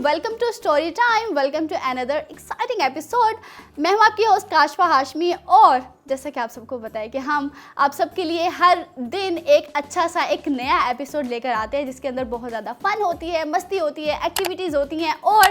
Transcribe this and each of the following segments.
Welcome to story time, welcome to another exciting episode. मैं हूँ आपकी होस्ट काशफा हाशमी और जैसा कि आप सबको पता है कि हम आप सबके लिए हर दिन एक अच्छा सा एक नया एपिसोड लेकर आते हैं जिसके अंदर बहुत ज़्यादा फन होती है, मस्ती होती है, एक्टिविटीज़ होती हैं और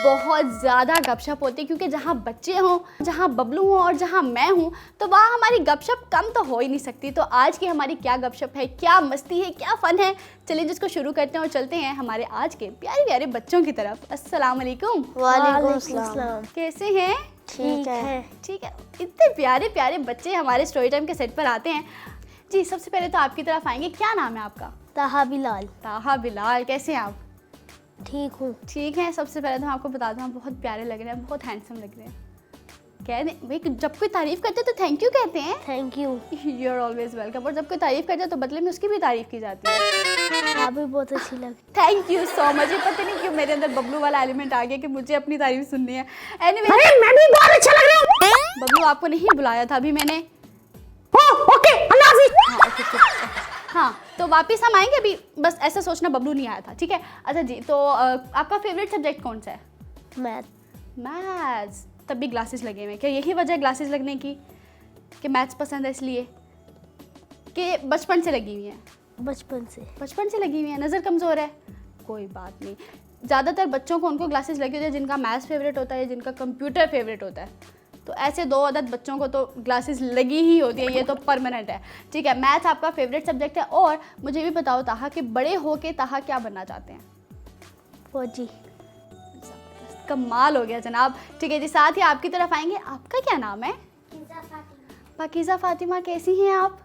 बहुत ज़्यादा गपशप होती है। क्योंकि जहाँ बच्चे हों, जहाँ बबलू हों और जहाँ मैं हूँ तो वहाँ हमारी गपशप कम तो हो ही नहीं सकती। तो आज की हमारी क्या गपशप है, क्या मस्ती है, क्या फ़न है, चलिए जिसको शुरू करते हैं और चलते हैं हमारे आज के प्यारे प्यारे बच्चों की तरफ। अस्सलाम वालेकुम। वालेकुम सलाम। कैसे हैं? ठीक है। ठीक है। इतने प्यारे प्यारे बच्चे हमारे स्टोरी टाइम के सेट पर आते हैं। जी सबसे पहले तो आपकी तरफ आएंगे, क्या नाम है आपका? ताहा बिलाल। ताहा बिलाल, कैसे हैं आप? ठीक हूँ। ठीक है। सबसे पहले तो मैं आपको बता दूं आप बहुत प्यारे लग रहे हैं, बहुत हैंडसम लग रहे हैं। कह दें भाई, जब कोई तारीफ करते हैं तो थैंक यू कहते हैं। Thank you. You are always welcome. और जब कोई तारीफ करते हैं तो बदले में उसकी भी तारीफ की जाती है। आप भी बहुत अच्छी लगी। Thank you so much. ये पता नहीं क्यों मेरे अंदर बबलू वाला एलिमेंट आ गया कि मुझे अपनी तारीफ सुननी है। एनीवे, अरे मैं भी बहुत अच्छा लग रहा हूँ। बबलू आपको नहीं बुलाया था अभी मैंने। ओके, अल्लाह हाफिज़। हाँ तो वापस हम आएंगे, अभी बस ऐसा सोचना बबलू नहीं आया था, ठीक है। अच्छा जी, तो आपका फेवरेट सब्जेक्ट कौन सा है? मैथ। मैथ्स। तब भी ग्लासेस लगे हुए हैं, क्या यही वजह है ग्लासेस लगने की कि मैथ्स पसंद है इसलिए, कि बचपन से लगी हुई है? बचपन से लगी हुई है, नज़र कमज़ोर है? कोई बात नहीं, ज़्यादातर बच्चों को उनको ग्लासेस लगी होती है जिनका मैथ्स फेवरेट होता है, जिनका कंप्यूटर फेवरेट होता है। तो ऐसे दो अदद बच्चों को तो ग्लासेस लगी ही होती है, ये तो परमानेंट है, ठीक है। मैथ्स आपका फेवरेट सब्जेक्ट है। और मुझे भी बताओ ताहा कि बड़े हो के ताहा क्या बनना चाहते हैं? फौजी। कमाल हो गया जनाब। ठीक है जी, साथ ही आपकी तरफ आएंगे, आपका क्या नाम है? पाकीज़ा फातिमा। कैसी हैं आप?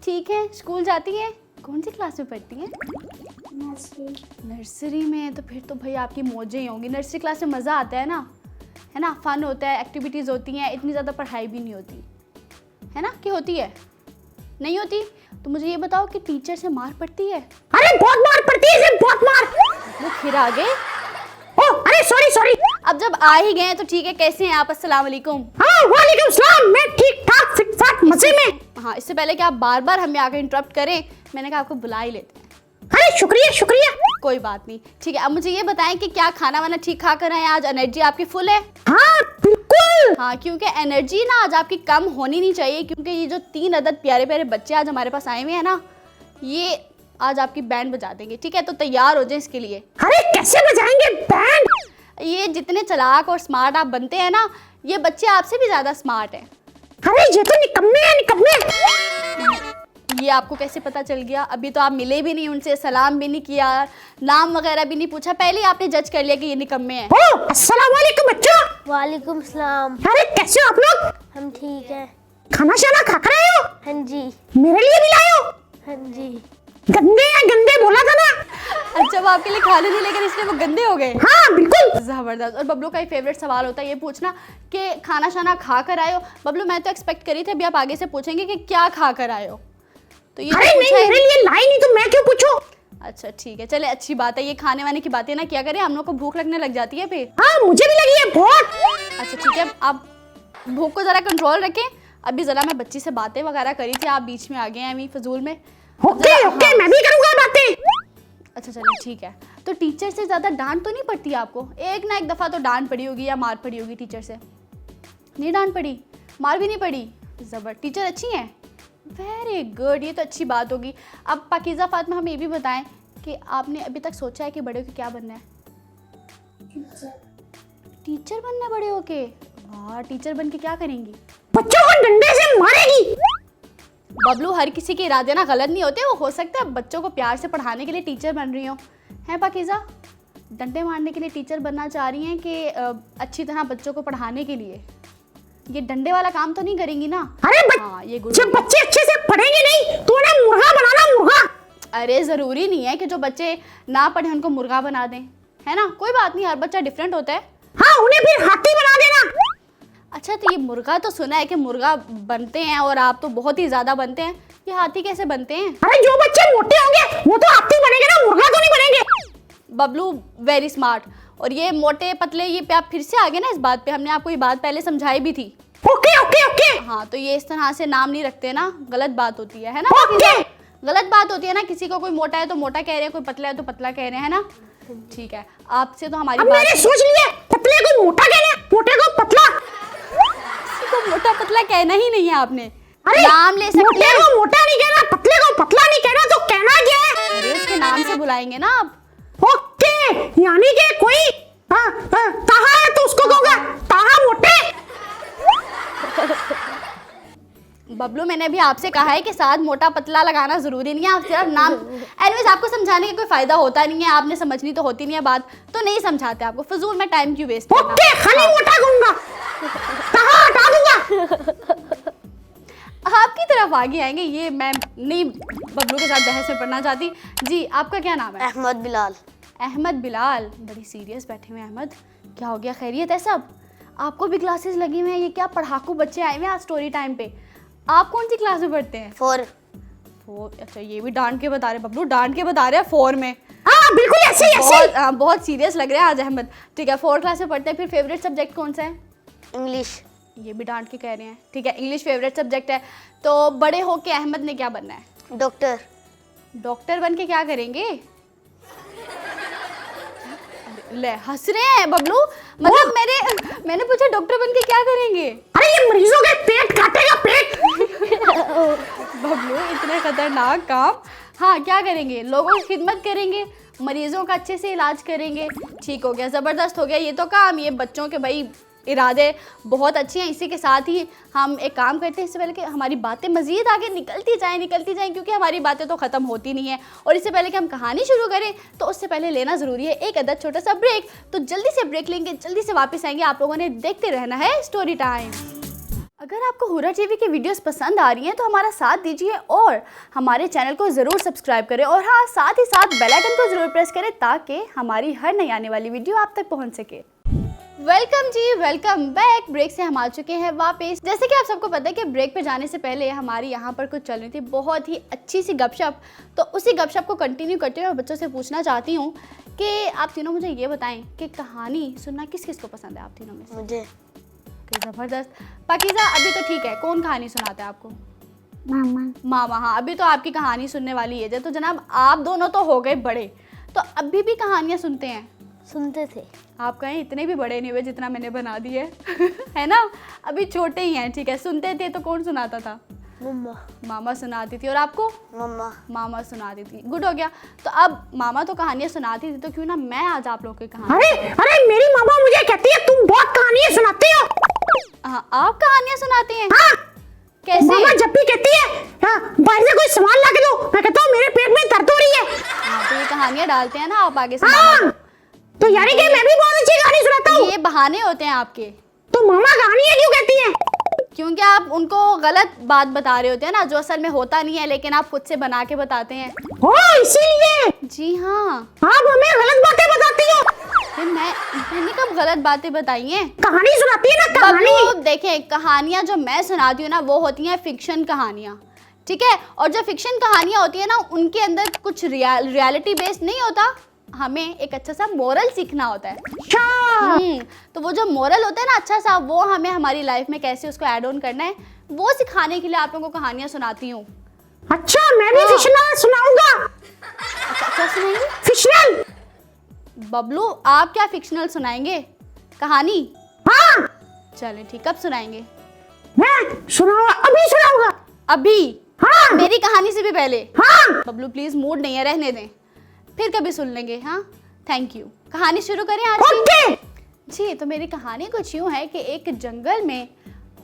ठीक है। स्कूल जाती हैं? कौन सी क्लास में पढ़ती हैं? नर्सरी में। तो फिर तो भाई आपकी मौजें ही होंगी। नर्सरी क्लास में मज़ा आता है ना, है ना, फ़न होता है, एक्टिविटीज़ होती हैं, इतनी ज़्यादा पढ़ाई भी नहीं होती है ना, कि होती है? नहीं होती। तो मुझे ये बताओ कि टीचर से मार पड़ती है? अरे बहुत मार पड़ती है, बहुत मार। वो फिर आ गए। अरे सॉरी। अब जब आ ही गए तो ठीक है। कैसे हैं आप? अस्सलाम वालेकुम। हाँ वालेकुम सलाम। मैं ठीक ठाक फिट फाट मजे में। हाँ, इससे पहले कि आप बार बार हमें आकर इंटरप्ट करें, मैंने कहा आपको बुला ही लेते हैं। अरे शुक्रिया। कोई बात नहीं, ठीक है। अब मुझे ये बताएं कि क्या खाना वाना ठीक खा कर आए आज? एनर्जी आपकी फुल है? हाँ बिल्कुल। हाँ, क्योंकि एनर्जी ना आज आपकी कम होनी नहीं चाहिए, क्योंकि ये जो 3 अदद प्यारे प्यारे बच्चे आज हमारे पास आए हुए हैं ना, ये आज आपकी बैंड बजा देंगे, ठीक है। तो तैयार हो जाए इसके लिए। अरे कैसे बजाएंगे बैंड? ये जितने चालाक और स्मार्ट आप बनते हैं ना, ये बच्चे आपसे भी ज़्यादा स्मार्ट हैं। अरे ये तो निकम्मे। ये आपको कैसे पता चल गया? अभी तो आप मिले भी नहीं उनसे, सलाम भी नहीं किया, नाम वगैरह भी नहीं पूछा, पहले ही आपने जज कर लिया कि ये निकम्मे हैं। अस्सलाम वालेकुम बच्चों। वालेकुम सलाम। अरे कैसे हो आप लोग? हम ठीक है। खाना शाना खा कर आए हो? हाँ जी। मेरे लिए भी लाए हो? हाँ जी। गंदे बोला था ना। अच्छा, वो आपके लिए खाने नहीं लेकर इसलिए वो गंदे हो गए? हाँ बिल्कुल। जबरदस्त। और बबलू का ही फेवरेट सवाल होता है ये पूछना कि खाना शाना खा कर आए हो। बबलू, मैं तो एक्सपेक्ट करी थी अभी आप आगे से पूछेंगे कि क्या खा कर आए हो, तो ये अरे नहीं, मेरे लिए लाई नहीं तो मैं क्यों पूछूं? अच्छा ठीक है, चले अच्छी बात है। ये खाने वाने की बातें ना क्या करें, हम लोग को भूख लगने लग जाती है फिर। हाँ मुझे भी लगी है बहुत। अच्छा ठीक है, आप भूख को ज़रा कंट्रोल रखें। अभी ज़रा मैं बच्ची से बातें वगैरह करी थी, आप बीच में आ गए हैं अभी फजूल में। ओके मैं भी करूँगा बातें। अच्छा चलो ठीक है। तो टीचर से ज़्यादा डांट तो नहीं पड़ती आपको? एक ना एक दफ़ा तो डांट पड़ी होगी या मार पड़ी होगी टीचर से? नहीं डांट पड़ी, मार भी नहीं पड़ी। ज़बर, टीचर अच्छी हैं? वेरी गुड, ये तो अच्छी बात होगी। अब पाकीज़ा फातिमा हमें ये भी बताएं कि आपने अभी तक सोचा है कि बड़े होके क्या बनना है? टीचर बनना है बड़े होके? वाह, टीचर बन के क्या करेंगी? बच्चों को डंडे से मारेगी। बबलू, हर किसी के इरादे ना गलत नहीं होते, वो हो सकता है बच्चों को प्यार से पढ़ाने के लिए टीचर बन रही हो, हैं पाकीज़ा? डंडे मारने के लिए टीचर बनना चाह रही हैं कि अच्छी तरह बच्चों को पढ़ाने के लिए? ये डंडे वाला काम तो नहीं करेंगी ना? अरे हाँ, ये गुड। जब बच्चे अच्छे से पढ़ेंगे नहीं तो उन्हें मुर्गा बनाना, मुर्गा। अरे ज़रूरी नहीं है कि जो बच्चे ना पढ़े उनको मुर्गा बना दें, है ना। कोई बात नहीं, हर बच्चा डिफरेंट होता है। हाँ, उन्हें फिर हाथी बना देना। अच्छा, तो ये मुर्गा तो सुना है कि मुर्गा बनते हैं और आप तो बहुत ही ज़्यादा बनते हैं, ये हाथी कैसे बनते हैं? अरे जो बच्चे मोटे होंगे वो तो हाथी बनेंगे ना, मुर्गा तो नहीं बनेंगे। Bablu very smart. और ये मोटे पतले, ये पे आप फिर से आ गए ना इस बात पे, हमने आपको ये बात पहले समझाई भी थी। ओके। हाँ, तो ये इस तरह से नाम नहीं रखते ना, गलत बात होती है ना। ओके। गलत बात होती है ना, किसी को कोई मोटा है तो मोटा कह रहे हैं, कोई पतला है तो पतला कह रहे हैं, है ना। ठीक है, आपसे तो हमारी अब बात मैंने सोच लिया, पतले को मोटा कहना, मोटे को पतला। को मोटा पतला कहना ही नहीं है आपने। अरे नाम ले सकते मोटे हैं, को मोटा नहीं कहना, पतले को पतला नहीं कहना, तो कहना क्या है? अरे उसके नाम से बुलाएंगे ना आप। ओके, यानी कि कोई ताहा है तो उसको कहूंगा ताहा मोटे। बबलू, मैंने अभी आपसे कहा है कि साथ मोटा पतला लगाना जरूरी नहीं है, आप सिर्फ नाम। एनीवेज, आपको समझाने का कोई फायदा होता नहीं है, आपने समझनी तो होती नहीं है बात, तो नहीं समझाते आपको, फजूल में टाइम क्यों वेस्ट करना। ओके, खाली मोटा कहूंगा, ताहा हटा दूंगा। आपकी तरफ आगे आएंगे, ये मैं नहीं बबलू के साथ बहस में पढ़ना चाहती। जी, आपका क्या नाम है? अहमद बिलाल। अहमद बिलाल, बड़ी सीरियस बैठे हुए हैं अहमद, क्या हो गया, खैरियत है सब? आपको भी क्लासेस लगी हुई हैं, ये क्या पढ़ाकू बच्चे आए हुए हैं आज स्टोरी टाइम पे। आप कौन सी क्लास में पढ़ते हैं? 4। 4, अच्छा, ये भी डांट के बता रहे बबलू, डांट के बता रहे हैं 4 में। हाँ बिल्कुल ऐसे ही ऐसे ही। बहुत सीरियस लग रहा है आज अहमद। ठीक है, 4 क्लास में पढ़ते हैं, फिर फेवरेट सब्जेक्ट कौन सा है? इंग्लिश। ये भी डांट के कह रहे हैं। ठीक है, इंग्लिश फेवरेट सब्जेक्ट है। तो बड़े होके अहमद ने क्या बनना है? डॉक्टर। डॉक्टर बन के क्या करेंगे? ले, हंस रहे हैं बबलू, मतलब मैंने पूछा डॉक्टर बन के क्या करेंगे? अरे ये मरीजों के पेट काटेगा, पेट। बबलू, इतने खतरनाक काम। हाँ, क्या करेंगे? लोगों की खिदमत करेंगे, मरीजों का अच्छे से इलाज करेंगे। ठीक हो गया, ज़बरदस्त हो गया ये तो काम। ये बच्चों के भाई इरादे बहुत अच्छे हैं। इसी के साथ ही हम एक काम करते हैं, इससे पहले कि हमारी बातें मज़ीद आगे निकलती जाएं, क्योंकि हमारी बातें तो ख़त्म होती नहीं है। और इससे पहले कि हम कहानी शुरू करें, तो उससे पहले लेना ज़रूरी है एक अदद छोटा सा ब्रेक। तो जल्दी से ब्रेक लेंगे, जल्दी से वापस आएंगे। आप लोगों ने देखते रहना है स्टोरी टाइम। अगर आपको हुर्रा टीवी की वीडियोस पसंद आ रही हैं तो हमारा साथ दीजिए और हमारे चैनल को ज़रूर सब्सक्राइब करें, और हाँ, साथ ही साथ बेल आइकन को ज़रूर प्रेस करें ताकि हमारी हर नई आने वाली वीडियो आप तक पहुंच सके। वेलकम जी, वेलकम बैक। ब्रेक से हम आ चुके हैं वापस। जैसे कि आप सबको पता है कि ब्रेक पे जाने से पहले हमारी यहाँ पर कुछ चल रही थी बहुत ही अच्छी सी गपशप, तो उसी गपशप को कंटिन्यू करते हुए मैं बच्चों से पूछना चाहती हूँ कि आप तीनों मुझे ये बताएं कि कहानी सुनना किस किस को पसंद है आप तीनों में से? मुझे। ज़बरदस्त। पाकीज़ा, अभी तो ठीक है, कौन कहानी सुनाता है आपको? मामा। मामा। हाँ, अभी तो आपकी कहानी सुनने वाली एज है, तो जनाब आप दोनों तो हो गए बड़े, तो अभी भी कहानियाँ सुनते हैं? सुनते थे। आप कहें इतने भी बड़े नहीं हुए जितना मैंने बना दी है है ना, अभी छोटे ही हैं। ठीक है, सुनते थे तो कौन सुनाता था? मम्मा। मामा सुनाती थी। और आपको? मम्मा। मामा सुनाती थी। गुड हो गया। तो अब मामा तो कहानियाँ सुनाती थी, तो क्यों ना मैं आज आप लोग की कहानी। अरे मेरी मामा मुझे कहती है तुम बहुत कहानियां सुनाते हो। हाँ, आप कहानियाँ सुनाती हैं? हाँ, कैसे? मामा जब भी कहती है हाँ, बाहर से कोई सामान ला के दो, मैं कहता हूँ मेरे पेट में दर्द हो रही है। हाँ, तो ये कहानियाँ डालते हैं ना आप आगे से। हाँ, तो यानी कि मैं भी बहुत अच्छी कहानी सुनाता हूँ। ये बहाने होते हैं आपके। तो मामा कहानियां क्यों कहती हैं? क्योंकि आप उनको गलत बात बता रहे होते हैं ना, जो असल में होता नहीं है, लेकिन आप खुद से बना के बताते हैं। ओ, इसीलिए। जी हाँ। आप हमें गलत बातें बताती हो। फिर मैंने कब गलत बातें बताई हैं? कहानी सुनाती है ना, कहानी। बबलू, देखें, कहानियाँ जो मैं सुनाती हूँ ना वो होती हैं फिक्शन कहानियाँ, ठीक है? और जो फिक्शन कहानियाँ होती है ना, उनके अंदर कुछ रियलिटी बेस्ड नहीं होता, हमें एक अच्छा सा मोरल सीखना होता है। तो वो जो मोरल होता है ना अच्छा सा, वो हमें हमारी लाइफ में कैसे उसको ऐड ऑन करना है, वो सिखाने के लिए आप लोगों को कहानियाँ सुनाती हूँ। अच्छा, मैं भी फिक्शनल सुनाऊंगा। अच्छा सुनाएंगे? फिक्शनल। बबलू, आप क्या फिक्शनल सुनाएंगे? कहानी? हाँ। चलें ठीक, कब सुनाएंगे? मैं सुनाऊंगा, अभी सुनाऊंगा। अभी? हाँ। मेरी कहानी से भी पहले? हाँ। बबलू प्लीज, मूड नहीं है, रहने दें, फिर कभी सुन लेंगे। हाँ, थैंक यू। कहानी शुरू करें आज की? ओके। जी, तो मेरी कहानी कुछ यूँ है कि एक जंगल में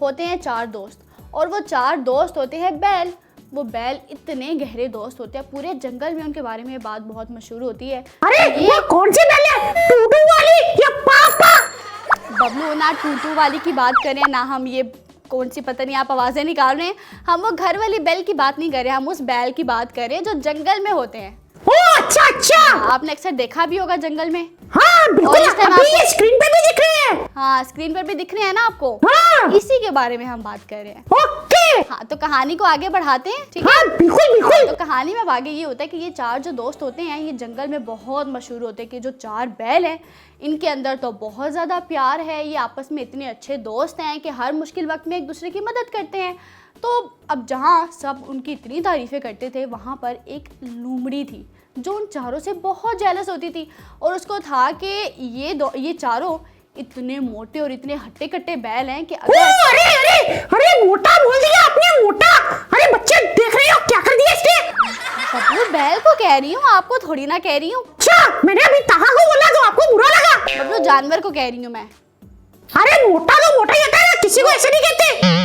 होते हैं 4 दोस्त, और वो 4 दोस्त होते हैं बैल। वो बैल इतने गहरे दोस्त होते हैं, पूरे जंगल में उनके बारे में बात बहुत मशहूर होती है। अरे ये कौन सी बैल है, टूटू वाली या पापा? बबलू, ना टूटू वाली की बात करें, ना हम ये कौन सी पता नहीं आप आवाज़ें निकाल रहे हैं, हम वो घर वाली बैल की बात नहीं कर रहे, हम उस बैल की बात कर रहे हैं जो जंगल में होते हैं। ओह अच्छा अच्छा। आपने अक्सर देखा भी होगा जंगल में। हाँ बिल्कुल, और इस टाइम अभी आपको- ये स्क्रीन पे भी दिख रहे हैं। हाँ, स्क्रीन पर भी दिख रहे हैं ना आपको। हाँ। इसी के बारे में हम बात कर रहे हैं। ओके हाँ, तो कहानी को आगे बढ़ाते हैं, ठीक है? हाँ बिल्कुल बिल्कुल। तो कहानी में अब आगे ये होता है कि ये चार जो दोस्त होते हैं ये जंगल में बहुत मशहूर होते हैं कि जो चार बैल हैं इनके अंदर तो बहुत ज़्यादा प्यार है, ये आपस में इतने अच्छे दोस्त हैं कि हर मुश्किल वक्त में एक दूसरे की मदद करते हैं। तो अब जहाँ सब उनकी इतनी तारीफ़ें करते थे वहाँ पर एक लोमड़ी थी जो उन चारों से बहुत जेलस होती थी और उसको था कि ये चारों इतने मोटे और इतने हट्टे कट्टे बैल हैं कि ओ, अगर अरे अरे अरे मोटा बोल दिया आपने, मोटा। अरे बच्चे देख रहे हो क्या कर दिया इसने? बबलू बैल को कह रही हूँ, आपको थोड़ी ना कह रही हूँ। अच्छा, मैंने अभी ताहा को बोला तो आपको बुरा लगा? बबलू जानवर को कह रही हूँ मैं। अरे मोटा तो मोटा ही होता है ना, किसी को ऐसे नहीं कहते।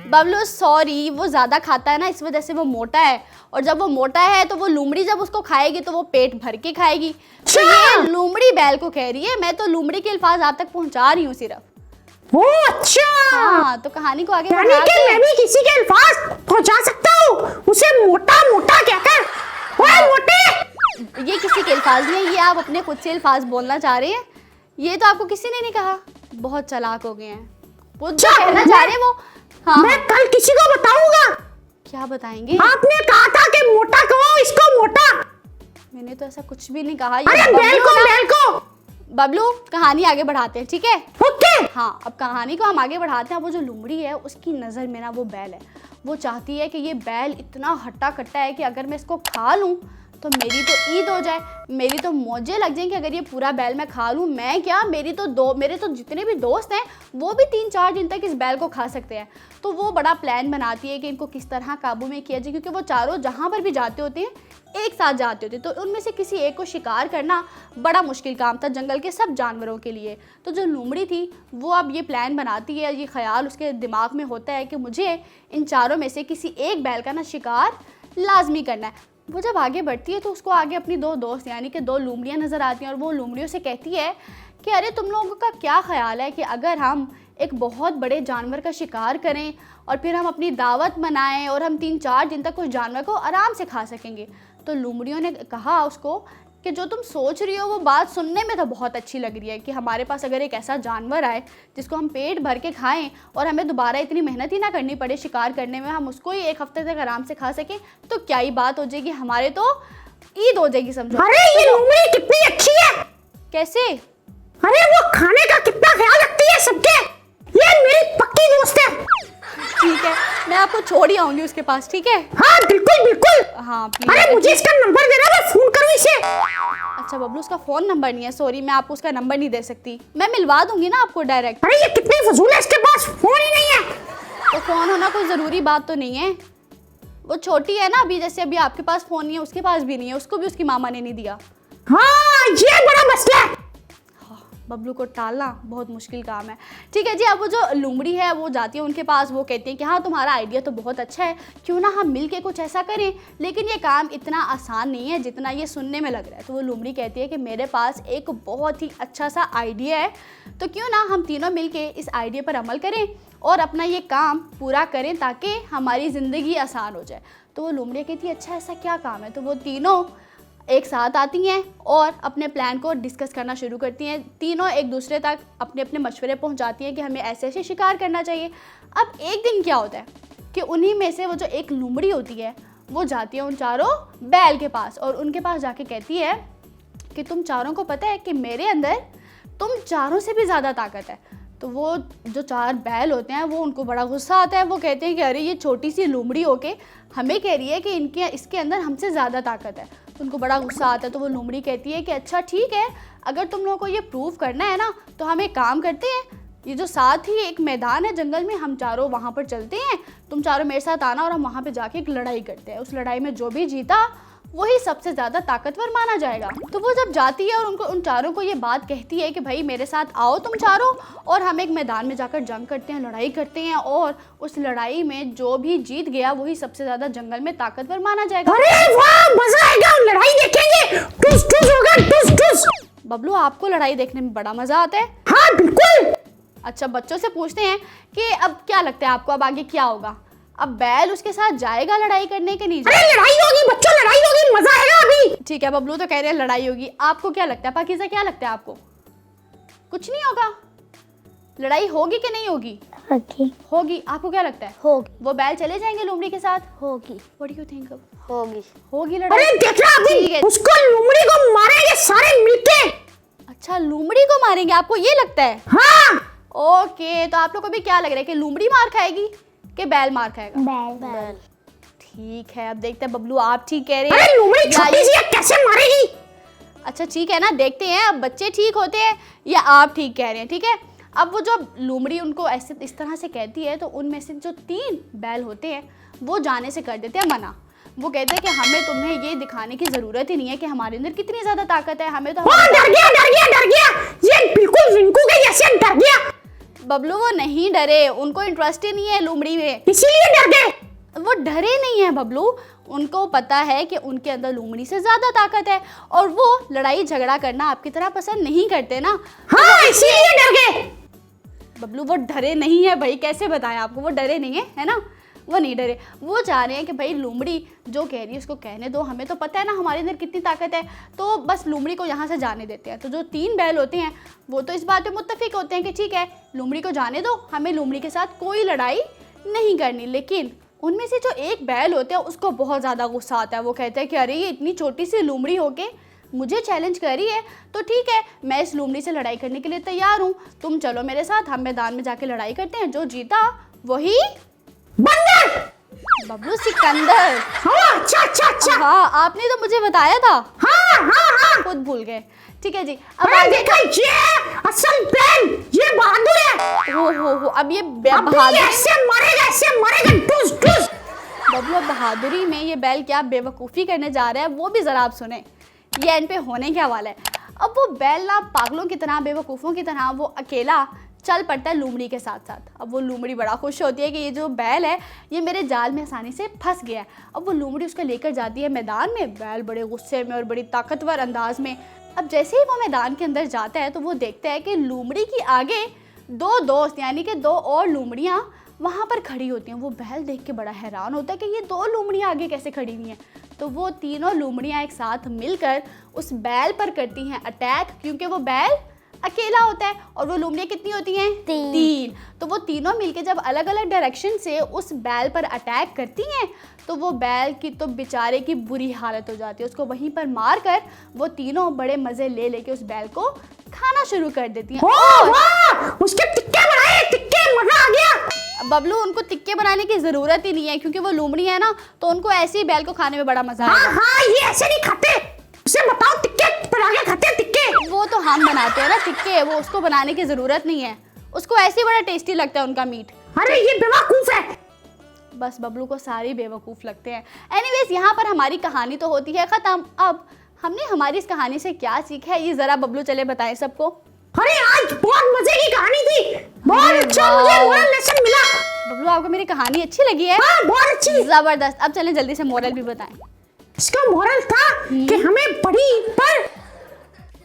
बबलू सॉरी, वो ज़्यादा खाता है ना इस वजह से वो मोटा है, और जब वो मोटा है तो वो लोमड़ी जब उसको खाएगी तो वो पेट भर के खाएगी। तो ये लोमड़ी बैल को कह रही है, मैं तो लोमड़ी के अल्फाज आप तक पहुंचा रही हूँ सिर्फ। ओ अच्छा। हाँ, तो कहानी को आगे यानी बढ़ाते कि हैं। मैं भी किसी के अल्फाज पहुंचा सकता हूँ, उसे मोटा मोटा कहकर। ओए मोटे। ये किसी के अल्फाज नहीं है, ये आप अपने खुद से अल्फाज बोलना चाह रहे हैं। ये तो आपको किसी ने नहीं कहा, बहुत चालाक हो गए हैं। वो जो कहना चाह रहे हैं वो। हाँ, मैं कल किसी को बताऊंगा। क्या बताएंगे? आपने कहा था कि मोटा कहो इसको मोटा। मैंने तो ऐसा कुछ भी नहीं कहा। अरे ये बैल को। बबलू कहानी आगे बढ़ाते हैं, ठीक है? ओके। हाँ, अब कहानी को हम आगे बढ़ाते हैं। वो जो लोमड़ी है उसकी नज़र में ना वो बैल है, वो चाहती है कि ये बैल इतना हट्टा कट्टा है कि अगर मैं इसको खा लूँ तो मेरी तो ईद हो जाए, मेरी तो मौजें लग जाएं कि अगर ये पूरा बैल मैं खा लूँ। मैं क्या, मेरे तो जितने भी दोस्त हैं वो भी 3-4 दिन तक इस बैल को खा सकते हैं। तो वो बड़ा प्लान बनाती है कि इनको किस तरह काबू में किया जाए, क्योंकि वो चारों जहाँ पर भी जाते होते हैं एक साथ जाते होते, तो उनमें से किसी एक को शिकार करना बड़ा मुश्किल काम था जंगल के सब जानवरों के लिए। तो जो लोमड़ी थी वो अब ये प्लान बनाती है, ये ख्याल उसके दिमाग में होता है कि मुझे इन चारों में से किसी एक बैल का ना शिकार लाजमी करना है। वो जब आगे बढ़ती है तो उसको आगे अपनी 2 दोस्त यानी कि 2 लोमड़ियाँ नज़र आती हैं और वो लोमड़ियों से कहती है कि अरे तुम लोगों का क्या ख्याल है कि अगर हम एक बहुत बड़े जानवर का शिकार करें और फिर हम अपनी दावत मनाएं और हम 3-4 दिन तक उस जानवर को आराम से खा सकेंगे। तो लोमड़ियों ने कहा उसको कि जो तुम सोच रही हो वो बात सुनने में तो बहुत अच्छी लग रही है कि हमारे पास अगर एक ऐसा जानवर आए जिसको हम पेट भर के खाएं और हमें दोबारा इतनी मेहनत ही ना करनी पड़े शिकार करने में, हम उसको ही 1 हफ्ते तक आराम से खा सकें तो क्या ही बात हो जाएगी, हमारे तो ईद हो जाएगी समझो। अरे ये लोमड़ी कितनी अच्छी है। कैसे? अरे वो खाने का कितना ख्याल रखती है सबके, ये मेरी पक्की दोस्त है। ठीक है, मैं आपको छोड़ ही आऊंगी उसके पास, ठीक है? हाँ बिल्कुल बिल्कुल। हाँ प्लीज। अरे मुझे इसका नंबर देना, मैं फोन करूँ इसे। अच्छा बबलू, उसका फ़ोन नंबर नहीं है, सॉरी मैं आपको उसका नंबर नहीं दे सकती, मैं मिलवा दूंगी ना आपको डायरेक्ट। अरे ये कितनी फजूल है, इसके पास फोन ही नहीं है। तो फ़ोन होना कोई ज़रूरी बात तो नहीं है, वो छोटी है ना अभी, जैसे अभी आपके पास फ़ोन नहीं है उसके पास भी नहीं है, उसको भी उसकी मामा ने नहीं दिया। हाँ ये बड़ा मसला है। बबलू को टालना बहुत मुश्किल काम है। ठीक है जी, अब वो जो लोमड़ी है वो जाती है उनके पास, वो कहती है कि हाँ तुम्हारा आइडिया तो बहुत अच्छा है, क्यों ना हम मिल के कुछ ऐसा करें, लेकिन ये काम इतना आसान नहीं है जितना ये सुनने में लग रहा है। तो वो लोमड़ी कहती है कि मेरे पास एक बहुत ही अच्छा सा आइडिया है, तो क्यों ना हम तीनों मिल के इस आइडिया पर अमल करें और अपना ये काम पूरा करें ताकि हमारी ज़िंदगी आसान हो जाए। तो वो लोमड़ी कहती है अच्छा ऐसा क्या काम है। तो वो तीनों एक साथ आती हैं और अपने प्लान को डिस्कस करना शुरू करती हैं। तीनों एक दूसरे तक अपने अपने मशवरे पहुंचाती हैं कि हमें ऐसे ऐसे शिकार करना चाहिए। अब एक दिन क्या होता है कि उन्हीं में से वो जो एक लोमड़ी होती है वो जाती है उन चारों बैल के पास और उनके पास जाके कहती है कि तुम चारों को पता है कि मेरे अंदर तुम चारों से भी ज़्यादा ताकत है। तो वो जो 4 बैल होते हैं वो उनको बड़ा गुस्सा आता है, वो कहते हैं कि अरे ये छोटी सी लोमड़ी होके हमें कह रही है कि इसके अंदर हमसे ज़्यादा ताकत है। तो उनको बड़ा गुस्सा आता है। तो वो लोमड़ी कहती है कि अच्छा ठीक है, अगर तुम लोगों को ये प्रूव करना है ना तो हम एक काम करते हैं, ये जो साथ ही एक मैदान है जंगल में, हम चारों वहाँ पर चलते हैं, तुम चारों मेरे साथ आना और हम वहाँ पर जाके एक लड़ाई करते हैं। उस लड़ाई में जो भी जीता वही सबसे ज़्यादा ताकतवर माना जाएगा। तो वो जब जाती है और उन चारों को ये बात कहती है कि भाई मेरे साथ आओ तुम चारों और हम एक मैदान में जाकर जंग करते हैं, लड़ाई करते हैं और उस लड़ाई में जो भी जीत गया वही सबसे ज़्यादा जंगल में ताकतवर माना जाएगा। अरे वाह मजा आएगा, लड़ाई देखेंगे, टुस टुस होगा, टुस टुस। बबलू आपको लड़ाई देखने में बड़ा मज़ा आता है? हाँ बिल्कुल। अच्छा बच्चों से पूछते हैं कि अब क्या लगता है आपको, अब आगे क्या होगा? अब बैल उसके साथ जाएगा लड़ाई करने के नहीं? अरे लड़ाई होगी बच्चों, लड़ाई होगी, मजा आएगा अभी। ठीक है, बबलू तो कह रहे हैं लड़ाई होगी, आपको क्या लगता है? पाकीज़ा क्या लगता है आपको? कुछ नहीं होगा? लड़ाई होगी कि नहीं होगी? होगी होगी, आपको क्या लगता है? होगी वो बैल चले जाएंगे लोमड़ी के साथ? होगी व्हाट डू यू थिंक? होगी होगी लड़ाई? अरे देखना ठीक है। अभी उसको लोमड़ी को मारेंगे सारे मिलके। अच्छा, लोमड़ी को मारेंगे, आपको ये लगता है? हाँ ओके, तो आप लोग को भी क्या लग रहा है कि लोमड़ी मार खाएगी कि बैल मार खाएगा? बैल ठीक है, अब देखते हैं बबलू आप ठीक कह रहे अरे लोमड़ी या छोटी सी है, कैसे मारेगी? अच्छा ठीक है ना, देखते हैं अब बच्चे ठीक होते हैं या आप ठीक कह रहे हैं। ठीक है, अब वो जो लोमड़ी उनको ऐसे इस तरह से कहती है तो उनमें से जो 3 बैल होते हैं वो जाने से कर देते हैं मना। वो कहते हैं कि हमें तुम्हें ये दिखाने की ज़रूरत ही नहीं है कि हमारे अंदर कितनी ज़्यादा ताकत है, हमें तो डर गया डर गया डर गया, ये बिल्कुल रिंकू के जैसे डर गया। बबलू वो नहीं डरे, उनको इंटरेस्ट ही नहीं है लोमड़ी में, इसीलिए डर गए। वो डरे नहीं है बबलू, उनको पता है कि उनके अंदर लोमड़ी से ज़्यादा ताकत है और वो लड़ाई झगड़ा करना आपकी तरह पसंद नहीं करते ना। हाँ इसीलिए डर गए। बबलू वो डरे नहीं है भाई, कैसे बताएं आपको, वो डरे नहीं है ना, वो नहीं डरे। वो चाह रहे हैं कि भाई लोमड़ी जो कह रही है उसको कहने दो, हमें तो पता है ना हमारे अंदर कितनी ताकत है, तो बस लोमड़ी को यहाँ से जाने देते हैं। तो जो 3 बैल होते हैं वो तो इस बात पे मुत्तफिक होते हैं कि ठीक है लोमड़ी को जाने दो, हमें लोमड़ी के साथ कोई लड़ाई नहीं करनी। लेकिन उनमें से जो एक बैल होते हैं उसको बहुत ज़्यादा गुस्सा आता है। वो कहता है कि अरे ये इतनी छोटी सी लोमड़ी होके मुझे चैलेंज कर रही है, तो ठीक है मैं इस लोमड़ी से लड़ाई करने के लिए तैयार हूँ, तुम चलो मेरे साथ, हम मैदान में जाके लड़ाई करते हैं, जो जीता वही बंदर। बबलू सिकंदर। हाँ अच्छा अच्छा अच्छा। हाँ आपने तो मुझे बताया था, हाँ हाँ हाँ। खुद भूल गए। ठीक है जी, अब अरे आगे देखा ये असल बैल, ये बहादुर है। हो अब ये अभी ये बहादुरी, ऐसे मरेगा टूस टूस। बबलू अब बहादुरी में ये बैल क्या बेवकूफ़ी करने जा रहा है वो भी ज़रा आप सुने, ये एंड पे होने क्या वाला है। अब वो बैल ना पागलों की तरह बेवकूफ़ों की तरह वो अकेला चल पड़ता है लोमड़ी के साथ साथ। अब वो लोमड़ी बड़ा खुश होती है कि ये जो बैल है ये मेरे जाल में आसानी से फंस गया है। अब वो लोमड़ी उसको लेकर जाती है मैदान में, बैल बड़े गुस्से में और बड़ी ताकतवर अंदाज में। अब जैसे ही वो मैदान के अंदर जाता है तो वो देखता है कि लोमड़ी की आगे 2 दोस्त यानी कि 2 और लोमड़ियाँ वहाँ पर खड़ी होती हैं। वो बैल देख के बड़ा हैरान होता है कि ये 2 लोमड़ियाँ आगे कैसे खड़ी हुई हैं। तो वो तीनों लोमड़ियाँ एक साथ मिलकर उस बैल पर करती हैं अटैक, क्योंकि वो बैल अकेला होता है और वो लोमड़ियाँ कितनी होती हैं? 3। तो वो तीनों मिलके जब अलग अलग डायरेक्शन से उस बैल पर अटैक करती हैं तो वो बैल की तो बेचारे की बुरी हालत हो जाती है। उसको वहीं पर मार कर वो तीनों बड़े मज़े ले लेके उस बैल को खाना शुरू कर देती हैं। वाह उसके टिक्के बनाए, टिक्के, मजा आ गया। बबलू उनको टिक्के बनाने की ज़रूरत ही नहीं है क्योंकि वो लोमड़ी है ना, तो उनको ऐसे ही बैल को खाने में बड़ा मज़ा हाँ आएगा। हाँ ये ऐसे नहीं खाते, उसे बताओ टिक्के बना के खाते हैं टिक्के। वो तो हम बनाते हैं ना टिक्के, वो उसको बनाने की ज़रूरत नहीं है, उसको ऐसे ही बड़ा टेस्टी लगता है उनका मीट। अरे ये बेवकूफ है। बस बबलू को सारे बेवकूफ़ लगते हैं। एनीवेज यहाँ पर हमारी कहानी तो होती है ख़त्म। अब हमने हमारी इस कहानी से क्या सीखा है ये ज़रा बबलू चले बताएं सबको। अरे आज बहुत मजे की कहानी थी, बहुत अच्छा मुझे मोरल लेसन मिला। बबलू आपको मेरी कहानी अच्छी लगी है? हाँ बहुत अच्छी। ज़बरदस्त। अब चलें जल्दी से मोरल भी बताएं। इसका मोरल था कि हमें बड़ी ईद पर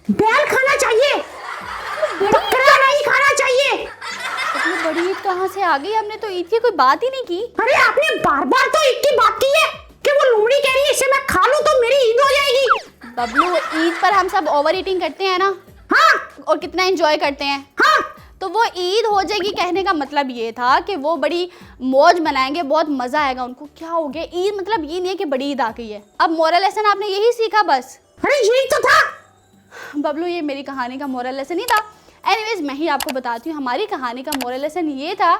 बैल खाना चाहिए, बकरा नहीं खाना चाहिए। इतनी बड़ी ईद कहाँ से आ गई? हमने तो ईद की कोई बात ही नहीं की। अरे आपने बार बार तो ईद की बात की है कि वो लोमड़ी कह रही है इसे मैं खा लूं तो मेरी ईद हो जाएगी। बबलू ईद पर हम सब ओवर ईटिंग करते हैं ना, हाँ और कितना एंजॉय करते हैं। हाँ तो वो ईद हो जाएगी कहने का मतलब ये था कि वो बड़ी मौज मनाएंगे, बहुत मज़ा आएगा उनको। क्या हो गया, ईद मतलब ये नहीं है कि बड़ी ईद आ गई है। अब मोरल लेसन आपने यही सीखा बस? अरे यही तो था बबलू, ये मेरी कहानी का मोरल लेसन नहीं था। एनीवेज मैं ही आपको बताती हूँ, हमारी कहानी का मोरल लेसन ये था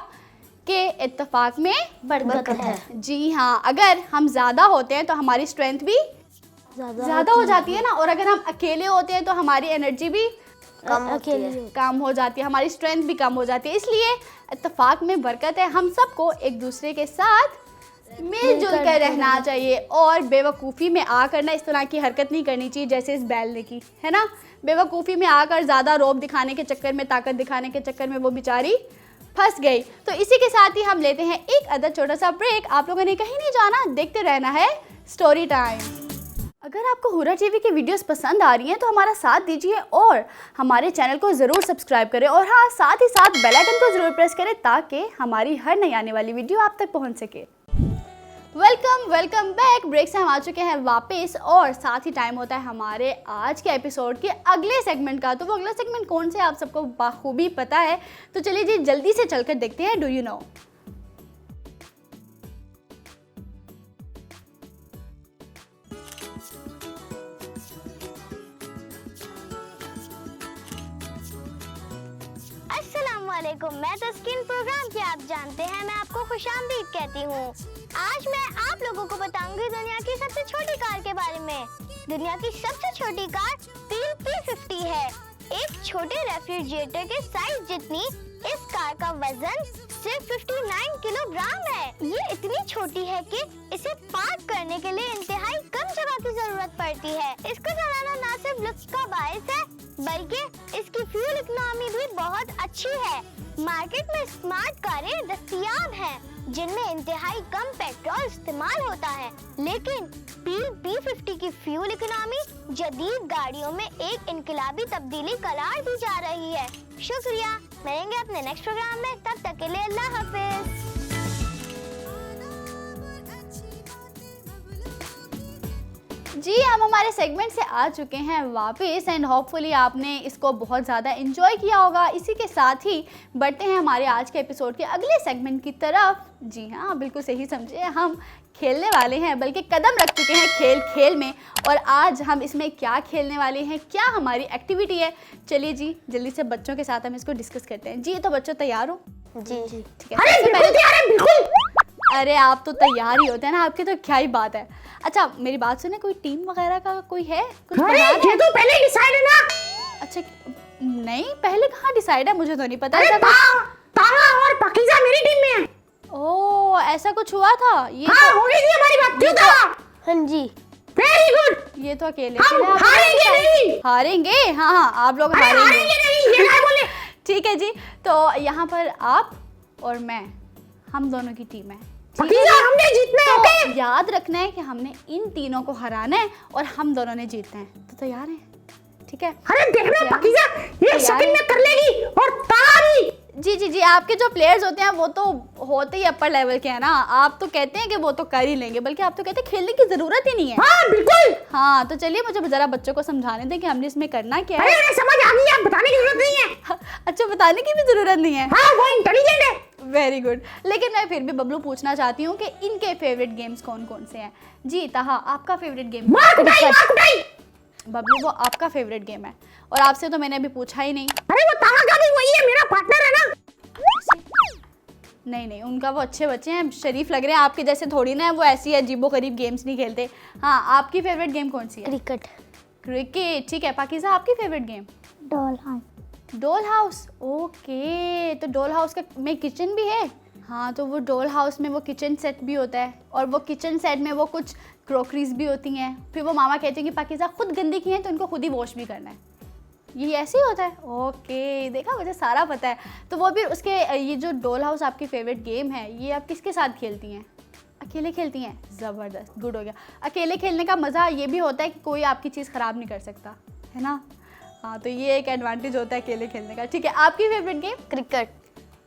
कि इत्तेफाक में बरकत है। जी हाँ, अगर हम ज़्यादा होते हैं तो हमारी स्ट्रेंथ भी ज़्यादा हो जाती है ना, और अगर हम अकेले होते हैं तो हमारी एनर्जी भी कम हो जाती है, हमारी स्ट्रेंथ भी कम हो जाती है। इसलिए इत्तेफाक में बरकत है। हम सबको एक दूसरे के साथ मिलजुल कर रहना चाहिए और बेवकूफ़ी में आकर ना इस तरह की हरकत नहीं करनी चाहिए जैसे इस बैल ने की है ना। बेवकूफ़ी में आकर ज़्यादा रौब दिखाने के चक्कर में, ताकत दिखाने के चक्कर में वो बेचारी फंस गई। तो इसी के साथ ही हम लेते हैं एक अदर छोटा सा ब्रेक। आप लोगों ने कहीं नहीं जाना, देखते रहना है स्टोरी टाइम। अगर आपको हुर्रा टीवी की वीडियोस पसंद आ रही हैं तो हमारा साथ दीजिए और हमारे चैनल को ज़रूर सब्सक्राइब करें, और हाँ साथ ही साथ बेल आइकन को ज़रूर प्रेस करें ताकि हमारी हर नई आने वाली वीडियो आप तक पहुंच सके। Welcome back. ब्रेक से हम आ चुके हैं वापस और साथ ही टाइम होता है हमारे आज के एपिसोड के अगले सेगमेंट का। तो वो अगला सेगमेंट कौन से आप सबको बाखूबी पता है, तो चलिए जी जल्दी से चलकर देखते हैं। Do you know? अस्सलामुअलैकुम, मैं तस्कीन प्रोग्राम की आप जानते हैं, मैं आपको खुशामदीद कहती हूँ। आज मैं आप लोगों को बताऊंगी दुनिया की सबसे छोटी कार के बारे में। दुनिया की सबसे छोटी कार पील P50 है। एक छोटे रेफ्रिजरेटर के साइज जितनी इस कार का वजन सिर्फ 59 किलोग्राम है। ये इतनी छोटी है कि इसे पार्क करने के लिए इंतहाई कम जगह की जरूरत पड़ती है। इसको चलाना ना सिर्फ लुक्स का बायस है, बल्कि इसकी फ्यूल इकोनॉमी भी बहुत अच्छी है। मार्केट में स्मार्ट कारें दस्तयाब हैं, जिनमें इंतहाई कम पेट्रोल इस्तेमाल होता है, लेकिन पील P50 की फ्यूल इकोनॉमी जदीद गाड़ियों में एक इनकलाबी तब्दीली करार दी जा रही है। शुक्रिया, मिलेंगे अपने नेक्स्ट प्रोग्राम में, तब तक के लिए अल्लाह हाफिज। जी हम हमारे सेगमेंट से आ चुके हैं वापस एंड होपफुली आपने इसको बहुत ज़्यादा एंजॉय किया होगा। इसी के साथ ही बढ़ते हैं हमारे आज के एपिसोड के अगले सेगमेंट की तरफ। जी हाँ, बिल्कुल सही समझे, हम खेलने वाले हैं, बल्कि कदम रख चुके हैं खेल में। और आज हम इसमें क्या खेलने वाले हैं, क्या हमारी एक्टिविटी है, चलिए जी जल्दी से बच्चों के साथ हम इसको डिस्कस करते हैं। जी तो बच्चों तैयार हो? जी ठीक है। सबसे पहले अरे आप तो तैयार ही होते हैं ना, आपकी तो क्या ही बात है। अच्छा मेरी बात सुने, कोई टीम वगैरह का कोई है कुछ? अरे ये तो पहले डिसाइड है ना। अच्छा नहीं, पहले कहाँ डिसाइड है, मुझे तो नहीं पता। अरे ताहा और पाकीज़ा मेरी टीम में है। ओह ऐसा कुछ हुआ था? ये हाँ, तो हो गई थी हमारी बात। क्यों था? हाँ जी, वेरी गुड। ये तो अकेले हम अकेले हारेंगे नहीं। हारेंगे? हाँ आप लोग अरे हारेंगे हारेंगे नहीं, ये क्या बोले? ठीक है जी, तो यहाँ पर आप और मैं, हम दोनों की टीम है। पाकीज़ा हमने जीतना है, ओके? तो याद रखना है कि हमने इन तीनों को हराना है और हम दोनों ने जीतना है। तो तैयार हैं? ठीक है। अरे देखना पाकीज़ा, एक सेकंड में कर लेगी। और ताहा भी। जी आपके जो प्लेयर्स होते हैं वो तो होते ही अपर लेवल के हैं ना। आप तो कहते हैं कि वो तो कर ही लेंगे, बल्कि आप तो कहते हैं खेलने की जरूरत ही नहीं है। हाँ बिल्कुल। हाँ तो चलिए मुझे जरा बच्चों को समझाने दें कि हमने इसमें करना क्या है। अरे समझ आ गई, आप बताने की जरूरत नहीं है। अच्छा बताने की भी जरूरत नहीं है। हाँ वो इंटेलिजेंट है। Very good. लेकिन मैं फिर भी बबलू पूछना चाहती हूँ कि इनके फेवरेट गेम्स कौन कौन से हैं। जी ताहा आपका फेवरेट गेम? मार कुटाई। बबलू वो आपका फेवरेट गेम है, और आपसे तो मैंने अभी पूछा ही नहीं। अरे वो ताहा का भी वही है, मेरा पार्टनर है ना। नहीं उनका वो अच्छे बच्चे हैं, शरीफ लग रहे हैं, आपके जैसे थोड़ी ना है, वो ऐसी अजीबो गरीब गेम्स नहीं खेलते। हाँ आपकी फेवरेट गेम कौन सी है? क्रिकेट। ठीक है। पाकीज़ा आपकी favourite game? Doll house. Okay, तो डॉल हाउस का में किचन भी है? हाँ तो वो डॉल हाउस में वो किचन सेट भी होता है, और वो किचन सेट में वो कुछ क्रॉकरीज भी होती हैं। फिर वो मामा कहते हैं कि पाकीज़ा खुद गंदी की हैं तो इनको खुद ही वॉश भी करना है। ये ऐसे ही होता है? ओके, देखा मुझे सारा पता है। तो वो भी उसके ये जो डॉल हाउस आपकी फेवरेट गेम है, ये आप किसके साथ खेलती हैं? अकेले खेलती हैं? ज़बरदस्त, गुड हो गया। अकेले खेलने का मज़ा ये भी होता है कि कोई आपकी चीज़ ख़राब नहीं कर सकता, है ना? हाँ तो ये एक एडवांटेज होता है अकेले खेलने का। ठीक है, आपकी फेवरेट गेम?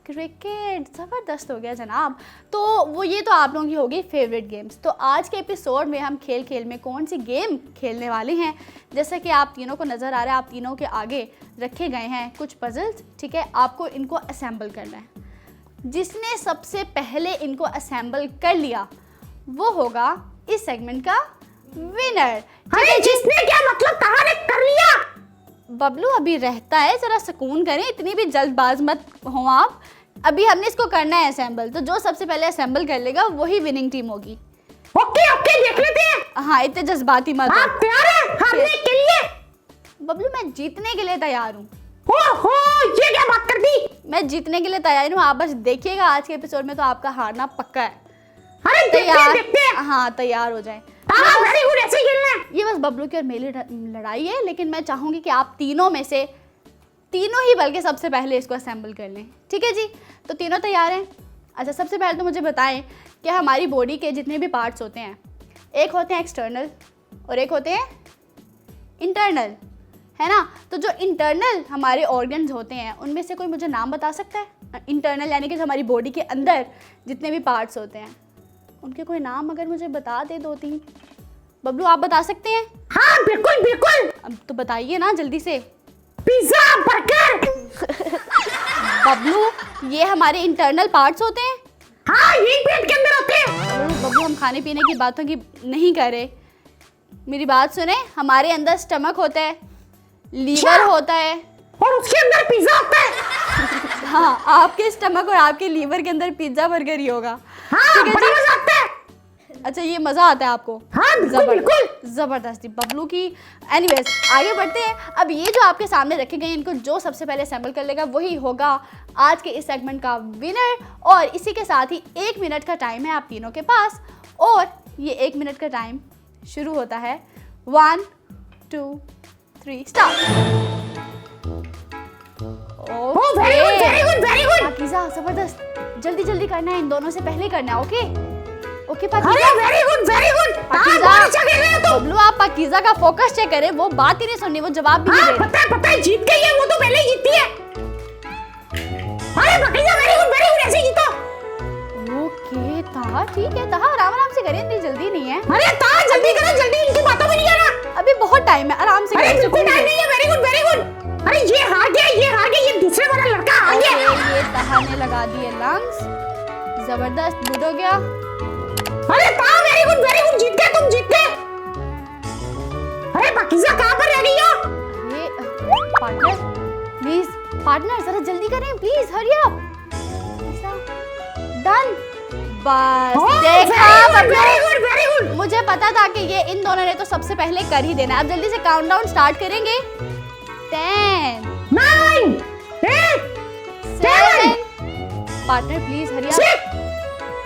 क्रिकेट। ज़बरदस्त हो गया जनाब। तो वो ये तो आप लोगों की होगी फेवरेट गेम्स। तो आज के एपिसोड में हम खेल में कौन सी गेम खेलने वाले हैं, जैसा कि आप तीनों को नज़र आ रहा है, आप तीनों के आगे रखे गए हैं कुछ पजल्स। ठीक है, आपको इनको असेंबल करना है। जिसने सबसे पहले इनको असेंबल कर लिया वो होगा इस सेगमेंट का विनर। अरे जिसने क्या मतलब, ताहा ने कर लिया। बबलू अभी रहता है, जरा सुकून करें, इतनी भी जल्दबाज मत हो आप। अभी हमने इसको करना है असेंबल, तो जो सबसे पहले असेंबल कर लेगा वही विनिंग टीम होगी। ओके देख लेते हैं। हाँ इतने जज्बाती मत हो। आप तैयार हैं हारने के लिए? बबलू मैं जीतने के लिए तैयार हूँ। ओहो, ये क्या बात कर दी? मैं जीतने के लिए तैयार हूँ, आप बस देखिएगा आज के एपिसोड में तो आपका हारना पक्का है। अरे देखते हैं। हाँ तैयार हो जाए। वेरी गुड, ऐसे खेलना है। ये बस बबलू की और मेरी लड़ाई है, लेकिन मैं चाहूंगी कि आप तीनों में से तीनों ही बल्कि सबसे पहले इसको असेंबल कर लें। ठीक है जी, तो तीनों तैयार हैं? अच्छा सबसे पहले तो मुझे बताएं कि हमारी बॉडी के जितने भी पार्ट्स होते हैं, एक होते हैं एक्सटर्नल और एक होते हैं इंटरनल, है ना? तो जो इंटरनल हमारे ऑर्गन्स होते हैं उनमें से कोई मुझे नाम बता सकता है? इंटरनल यानी कि हमारी बॉडी के अंदर जितने भी पार्ट्स होते हैं। उनके कोई नाम अगर मुझे बता दे 2-3। बबलू आप बता सकते हैं? हाँ बिल्कुल बिल्कुल। अब तो बताइए ना जल्दी से। Pizza, burger. बबलू ये हमारे इंटरनल पार्ट्स होते हैं। हाँ यही पेट के अंदर होते हैं। बबलू हम खाने पीने की बातों की नहीं कर रहे, मेरी बात सुने। हमारे अंदर स्टमक होता है, लीवर होता है और उसके अंदर पिज्जा होता है। हाँ आपके स्टमक और आपके लीवर के अंदर पिज्जा बर्गर ही होगा। हाँ ठीक है बड़ा जी? मजा आता है। अच्छा ये मजा आता है आपको? हाँ बिल्कुल बिल्कुल। जबरदस्ती बबलू की। एनीवेज आगे बढ़ते हैं। अब ये जो आपके सामने रखे गए इनको जो सबसे पहले असेंबल कर लेगा वही होगा आज के इस सेगमेंट का विनर। और इसी के साथ ही 1 मिनट का टाइम है आप तीनों के पास और ये 1 मिनट का टाइम शुरू होता है 1 2 3 start. Very good very good very good. Pakeezah जबरदस्त, जल्दी जल्दी करना है, इन दोनों से पहले करना है। ओके ओके अरे Pakeezah. Very good very good. Pakeezah बहुत अच्छा खेल रहे हो तुम। बबलू आप पाकीज़ा का फोकस चेक करें, वो बात ही नहीं सुननी, वो जवाब भी नहीं हाँ दे रही। पता है जीत गई है वो तो पहले ही जीती है। अरे पाकीज़ा वेरी गुड ऐसे जीतो। ओके ताहा ठीक है, ताहा आराम आराम से करें, इतनी जल्दी नहीं है। अरे ताहा जल्दी करो, जल्दी इनकी बातों में नहीं आना। अभी बहुत टाइम है, आराम से अरे करें। बिल्कुल टाइम नहीं है। Very good very good. अरे ये हार गया ये दूसरे वाला लड़का आ ओके गया। ये ताहा ने लगा दिए लंग्स, जबरदस्त गुड हो गया। अरे ताहा वेरी गुड जीत गए, तुम जीत गए। अरे पाकीज़ा कहाँ पर रह गई हो? ये पार्टनर प्लीज, पार्टनर जरा जल्दी करें प्लीज, हरी अप। डन बस देखा वेरी गुड। मुझे पता था कि ये इन दोनों ने तो सबसे पहले कर ही देना। अब जल्दी से काउंटडाउन स्टार्ट करेंगे। 10 9 8 7 partner please hurry up,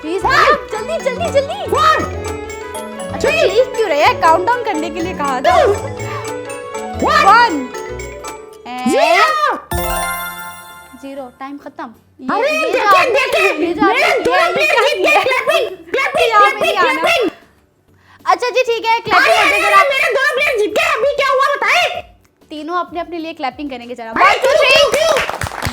please जल्दी जल्दी जल्दी। 1 अच्छा चीख क्यों रहे हैं? काउंटडाउन करने के लिए कहा था। 1 0 टाइम खत्म। अरे ये देखे मेरे दोनों प्लेयर जीत गए। क्लैपिंग। अच्छा जी ठीक है, क्लैपिंग हो जाए जरा। मेरे दोनों प्लेयर जीत गए। अभी क्या हुआ बताए? तीनों अपने अपने लिए क्लैपिंग करेंगे जरा। अरे 1 2 3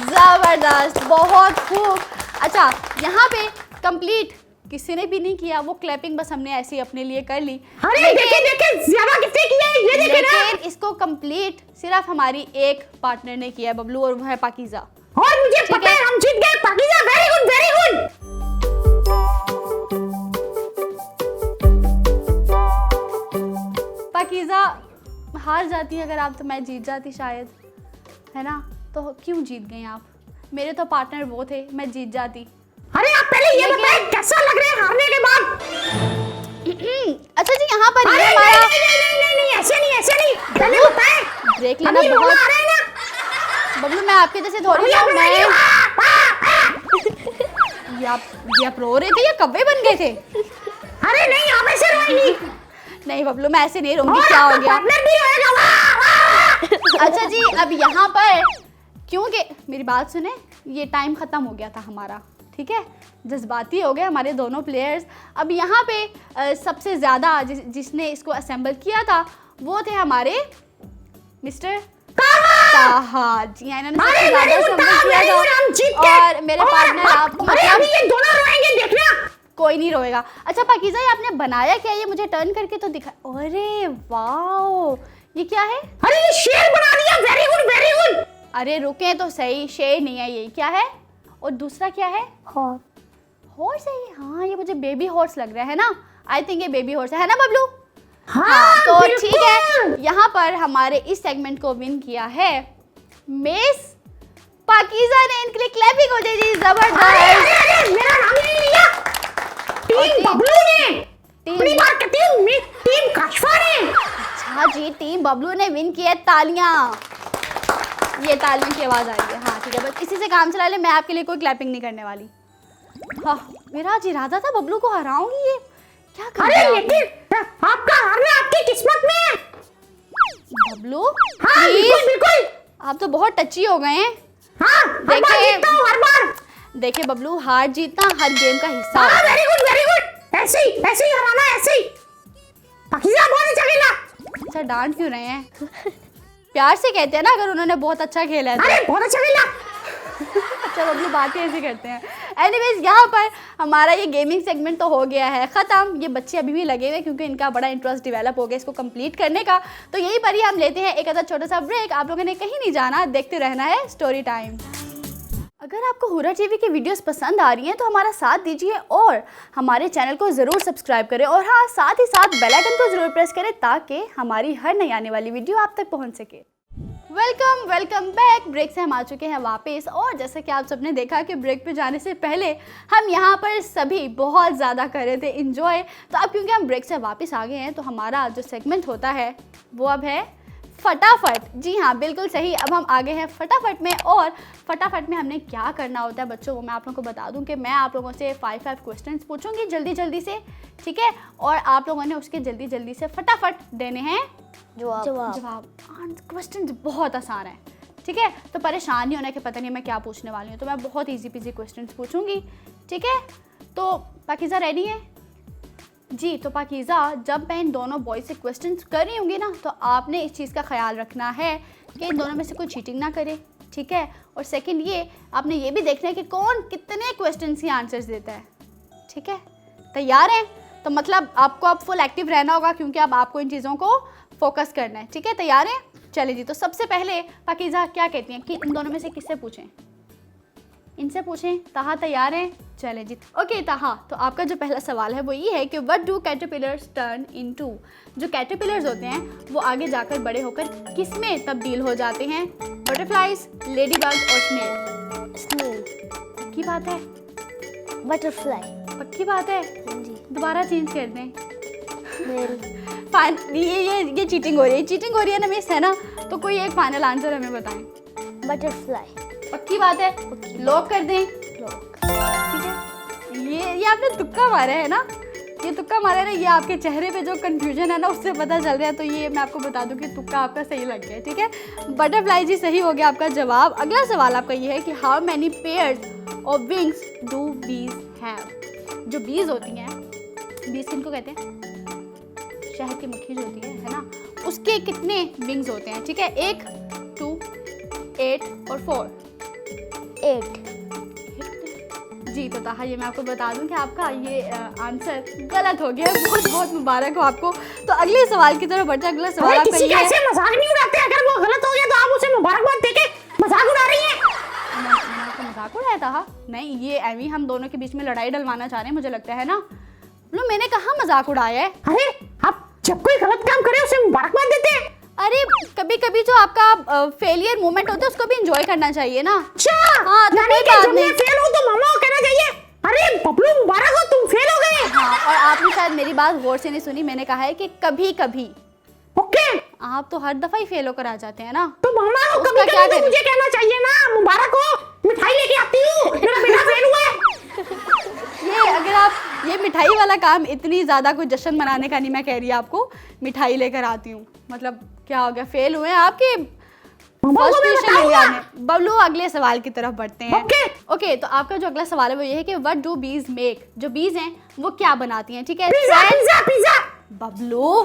जबरदस्त, बहुत खूब। अच्छा यहाँ पे कंप्लीट किसी ने भी नहीं किया, वो क्लैपिंग बस हमने ऐसे ही अपने लिए कर ली। अरे देखे ज्यादा किसने किया है ये देखे ना। लेकिन इसको कंप्लीट सिर्फ हमारी एक पार्टनर ने किया है बबलू, और वो है पाकीज़ा। और मुझे पता है हम जीत गए। Pakeezah very good very good. Pakeezah हार जाती है अगर आप, तो मैं जीत जाती शायद, है ना? तो क्यों जीत गई आप? मेरे तो पार्टनर वो थे, मैं जीत जाती। अरे आप पहले ये बताएं कैसा लग रहा है हारने के बाद? अच्छा जी यहाँ पर ये अरे हमारा नहीं ऐसे नहीं पहले बताएं। ब्रेक लेना अभी बहुत। आ रहा है ना। बबलू मैं आपके जैसे थोड़ी हूँ, मैं ये आप रो रहे थे या कब्बे बन गए थे? अरे नहीं आप ऐसे रोएंगी। नहीं बबलू मैं ऐसे नहीं रहूंगी, क्या हो गया? पार्टनर भी रोएगा। अच्छा जी अब यहाँ पर क्योंकि मेरी बात सुने, ये टाइम खत्म हो गया था हमारा, ठीक है? जज्बाती हो गए हमारे दोनों प्लेयर्स। अब यहाँ पे सबसे ज़्यादा जिसने इसको असेंबल किया था वो थे हमारे मिस्टर ताहा जी। इन्होंने सबसे ज़्यादा असेंबल किया था। और मेरे पार्टनर आप मतलब ये दोनों रोएंगे देखना। कोई नहीं रोएगा। अच्छा पाकीज़ा ये आपने बनाया क्या? ये मुझे टर्न करके तो दिखा। अरे वाओ ये क्या है? अरे ये शेर बना दिया। Very good very good. अरे रुके तो सही, शेर नहीं है ये, क्या है? और दूसरा क्या है? हॉर्स है ये। हाँ ये मुझे बेबी हॉर्स लग रहा है ना। आई थिंक ये बेबी हॉर्स है ना बबलू? हाँ तो ठीक है, यहाँ पर हमारे इस सेगमेंट को विन किया है मिस पाकीज़ा ने। इनके लिए क्लैपिंग हो जाएगी। जबरदस्त। अरे मेरा नाम नहीं लिया। टीम बबलू ने। टीम बात करती हूँ टीम काशफा ने। अच्छा जी टीम बबलू ने विन किया। तालियां, ये तालियों की आवाज़ आ रही है। हाँ ठीक है, बस इसी से काम चला ले, मैं आपके लिए कोई क्लैपिंग नहीं करने वाली। हाँ मेरा आज इरादा था बबलू को हराऊंगी, ये क्या कर अरे दिया आपने? लेकिन आपका हारना आपकी किस्मत में है। बबलू हाँ बिल्कुल बिल्कुल। आप तो बहुत टची हो गए हैं। हाँ हर बार देखिए- जीतता हूँ हर बार। देखिए बबलू, हार जीतना हर गेम का हिस्सा हाँ होता है। Very good very good. ऐसे ही हराना ऐसे ही। पाकिज़ा बहुत अच्छा खेला। अच्छा डांट क्यों रहे हैं? प्यार से कहते हैं ना अगर उन्होंने बहुत अच्छा खेला है तो। अरे बहुत अच्छा खेला। चलो अपनी बातें ऐसी करते हैं। एनीवेज यहाँ पर हमारा ये गेमिंग सेगमेंट तो हो गया है ख़त्म। ये बच्चे अभी भी लगे हुए क्योंकि इनका बड़ा इंटरेस्ट डेवलप हो गया इसको कंप्लीट करने का। तो यहीं पर ही हम लेते हैं एक आधा छोटा सा ब्रेक। आप लोगों ने कहीं नहीं जाना, देखते रहना है स्टोरी टाइम। अगर आपको हुर्रा टीवी की वीडियोस पसंद आ रही हैं तो हमारा साथ दीजिए और हमारे चैनल को ज़रूर सब्सक्राइब करें और हाँ, साथ ही साथ बेल आइकन को ज़रूर प्रेस करें ताकि हमारी हर नई आने वाली वीडियो आप तक पहुंच सके। Welcome back. ब्रेक से हम आ चुके हैं वापस और जैसा कि आप सबने देखा कि ब्रेक पे जाने से पहले हम यहाँ पर सभी बहुत ज़्यादा कर रहे थे इंजॉय। तो अब क्योंकि हम ब्रेक से वापस आ गए हैं तो हमारा जो सेगमेंट होता है वो अब है फटाफट। जी हाँ, बिल्कुल सही। अब हम आगे हैं फटाफट में और फटाफट में हमने क्या करना होता है बच्चों, वो मैं आप लोगों को बता दूं कि मैं आप लोगों से 5 क्वेश्चंस पूछूंगी जल्दी से, ठीक है, और आप लोगों ने उसके जल्दी से फटाफट देने हैं जवाब। क्वेश्चंस बहुत आसान है, ठीक है, तो परेशान नहीं होना कि पता नहीं मैं क्या पूछने वाली हूँ। तो मैं बहुत ईजी पीजी क्वेश्चंस पूछूंगी, ठीक है। तो पाकीज़ा रेडी है जी? तो पाकीज़ा, जब मैं इन दोनों बॉयज से क्वेश्चंस कर रही होंगी ना तो आपने इस चीज़ का ख्याल रखना है कि इन दोनों में से कोई चीटिंग ना करे, ठीक है। और सेकंड ये आपने ये भी देखना है कि कौन कितने क्वेश्चंस के आंसर्स देता है, ठीक है। तैयार हैं? तो मतलब आपको अब फुल एक्टिव रहना होगा क्योंकि अब आपको इन चीज़ों को फोकस करना है, ठीक है। तैयार हैं? चले जी। तो सबसे पहले पाकीज़ा क्या कहती हैं कि इन दोनों में से किससे पूछें? इनसे पूछें। ताहा तैयार हैं? चले जी। ओके ताहा, तो आपका जो पहला सवाल है वो ये है कि what do caterpillars turn into? जो कैटरपिलर्स होते हैं वो आगे जाकर बड़े होकर किस में तब्दील हो जाते हैं? बटरफ्लाइज, लेडीबग और स्नेल? स्नेल। पक्की बात है? बटरफ्लाई। पक्की बात है? जी। दोबारा चेंज कर दें। स्नेल। ये चीटिंग हो रही है ना मिस, है ना? तो कोई एक फाइनल आंसर हमें बताएं। बटरफ्लाई। पक्की बात है? लॉक कर दें? ठीक है। ये आपने तुक्का मारा है ना, ये तुक्का मारा है ना, ये आपके चेहरे पे जो कंफ्यूजन है ना उससे पता चल रहा है। तो ये मैं आपको बता दूं कि तुक्का आपका सही लग गया, ठीक है। बटरफ्लाई जी सही हो गया आपका जवाब। अगला सवाल आपका ये है कि how many pairs of wings do बीज हैव? जो बीज होती हैं, बीज किनको कहते हैं? शहद की मक्खी जो होती है ना, उसके कितने विंग्स होते हैं, ठीक है। 1, 2, 8 और 4। 8 जी। तो ताहा, ये मैं आपको बता दूं कि आपका ये आंसर गलत हो गया। बहुत मुबारक हो आपको। तो अगले सवाल की तरफ बढ़ते हैं। अगला सवाल आपका ये है, किसी का मजाक नहीं उड़ाते। अगर वो गलत हो गया तो आप उसे मुबारकबाद देके मजाक उड़ा रही हैं। मैंने आपका मजाक उड़ाया ताहा? नहीं, ये एमी हम दोनों के बीच में लड़ाई डलवाना चाह रहे हैं, मुझे लगता है ना। मैंने कहा मजाक उड़ाया है। अरे आप जब कोई गलत काम करे उसे मुबारकबाद देते हैं। अरे कभी कभी जो आपका फेलियर मोमेंट होता है उसको भी एंजॉय करना चाहिए ना। हाँ, तो कोई बात नहीं। फेल हो तो मामा को कहना चाहिए अरे बबलू मुबारक हो तुम फेल हो गए। हाँ, और आपने शायद मेरी बात गौर से नहीं सुनी। मैंने कहा है कि कभी कभी। ओके। आप तो हर दफा ही फेल होकर आ जाते हैं ना। तो मामा को उसका कभी क्या कभी तो करें? मुझे कहना चाहिए ना मुबारक हो, मिठाई लेके आती हूँ, मेरा बेटा फेल हुआ है। ये अगर आप ये मिठाई वाला काम इतनी ज़्यादा कोई जश्न मनाने का नहीं, मैं कह रही आपको मिठाई लेकर आती हूँ, मतलब क्या हो गया, फेल हुए हैं आपके फर्स्ट पोजीशन में। बबलू, अगले सवाल की तरफ बढ़ते हैं। ओके, तो आपका जो अगला सवाल है वो ये है कि व्हाट डू बीज मेक? जो बीज हैं वो क्या बनाती हैं, ठीक है। पिज़्ज़ा। बबलू,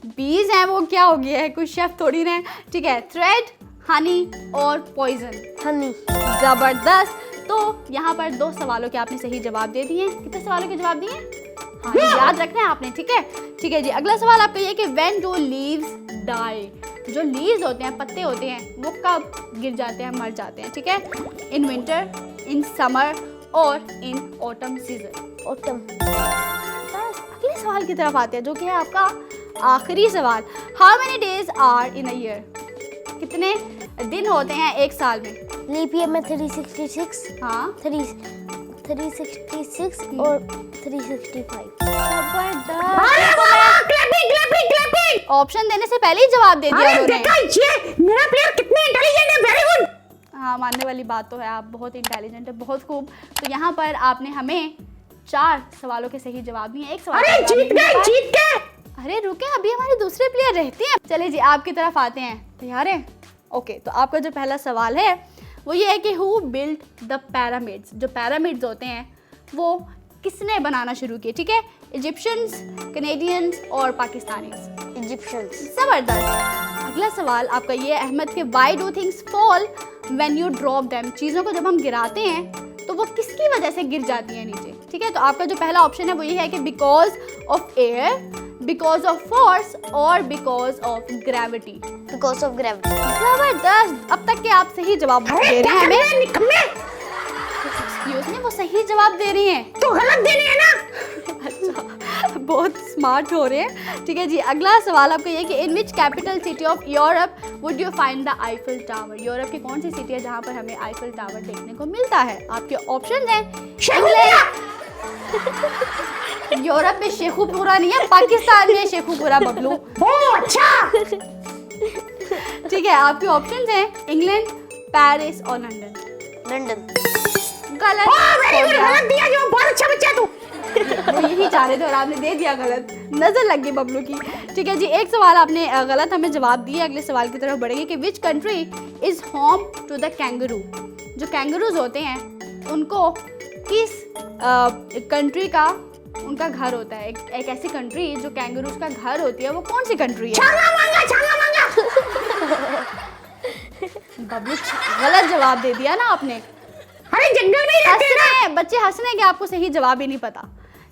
बीज हैं वो क्या हो गया है, कोई शेफ थोड़ी ना है, ठीक है। थ्रेड, हनी और पॉइजन? हनी। जबरदस्त। तो यहाँ पर 2 सवालों के आपने सही जवाब दे दिए। कितने सवालों के जवाब दिए? हाँ, ये याद रखना है आपने, ठीक है। ठीक है जी। अगला सवाल आपका ये कि व्हेन डू लीव्स डाई? जो लीव्स होते हैं, पत्ते होते हैं, वो कब गिर जाते हैं, मर जाते हैं, ठीक है। इन विंटर, इन समर और इन ऑटम सीजन? ऑटम। अगले सवाल की तरफ आते हैं जो कि है आपका आखिरी सवाल। How many days are in a year? कितने दिन होते हैं एक साल में? लीप ईयर में 366। हाँ, 366 और 365। ऑप्शन देने से पहले ही जवाब दे दिया उन्होंने। देखा ये मेरा प्लेयर कितने इंटेलिजेंट है, वेरी गुड। हाँ, मानने वाली बात तो है, आप बहुत इंटेलिजेंट है, बहुत खूब। तो यहाँ पर आपने हमें 4 सवालों के सही जवाब दिए। एक सवाल अरे जीत गए। अरे रुके, अभी हमारे दूसरे प्लेयर रहते हैं। चले जी, आपकी तरफ आते हैं। तैयार हैं? ओके, तो आपका जो पहला सवाल है वो ये है कि हु बिल्ड द पैरामिड्स? जो पैरामिड्स होते हैं वो किसने बनाना शुरू किए, ठीक है। इजिप्शियंस, कनेडियंस और पाकिस्तानीज? इजिप्शियंस। जबरदस्त। अगला सवाल आपका ये है अहमद के why do things fall when you drop them. चीज़ों को जब हम गिराते हैं तो वो किसकी वजह से गिर जाती हैं नीचे, ठीक है। तो आपका जो पहला ऑप्शन है वो ये है कि because of air, because of force और because of gravity. Because of gravity. जबरदस्त, अब तक के आप सही जवाब दे रहे हैं हमें। एक्सक्यूज मी, वो सही जवाब दे रही हैं तो गलत देने हैं ना। अच्छा, बहुत स्मार्ट हो रहे हैं, ठीक है जी। अगला सवाल आपका ये कि in which capital city of Europe would you find the Eiffel tower. Europe की कौन सी सिटी है जहाँ पर हमें आईफिल टावर देखने को मिलता है। आपके ऑप्शन हैं यूरोप में शेखुपुरा नहीं है, पाकिस्तान में शेखुपुरा बबलू। ओह अच्छा। ठीक है, आपके ऑप्शन हैं इंग्लैंड, पेरिस और लंदन। लंदन। गलत। गलत दिया जो, बहुत अच्छा बच्चा तू। वो यही चाह रहे थे और आपने दे दिया गलत, नजर लग गई बबलू की। ठीक है जी, एक सवाल आपने गलत हमें जवाब दिया। अगले सवाल की तरफ बढ़ेंगे कि which country is home to the kangaroo. जो कैंगरूज होते हैं उनको किस कंट्री का उनका घर होता है। एक ऐसी कंट्री जो कैंगरूज का घर होती है वो कौन सी कंट्री है। छांगा मांगा। बबलू गलत जवाब दे दिया ना आपने। अरे जंगल में ही रहते हैं ना। बच्चे हंसने के, आपको सही जवाब ही नहीं पता।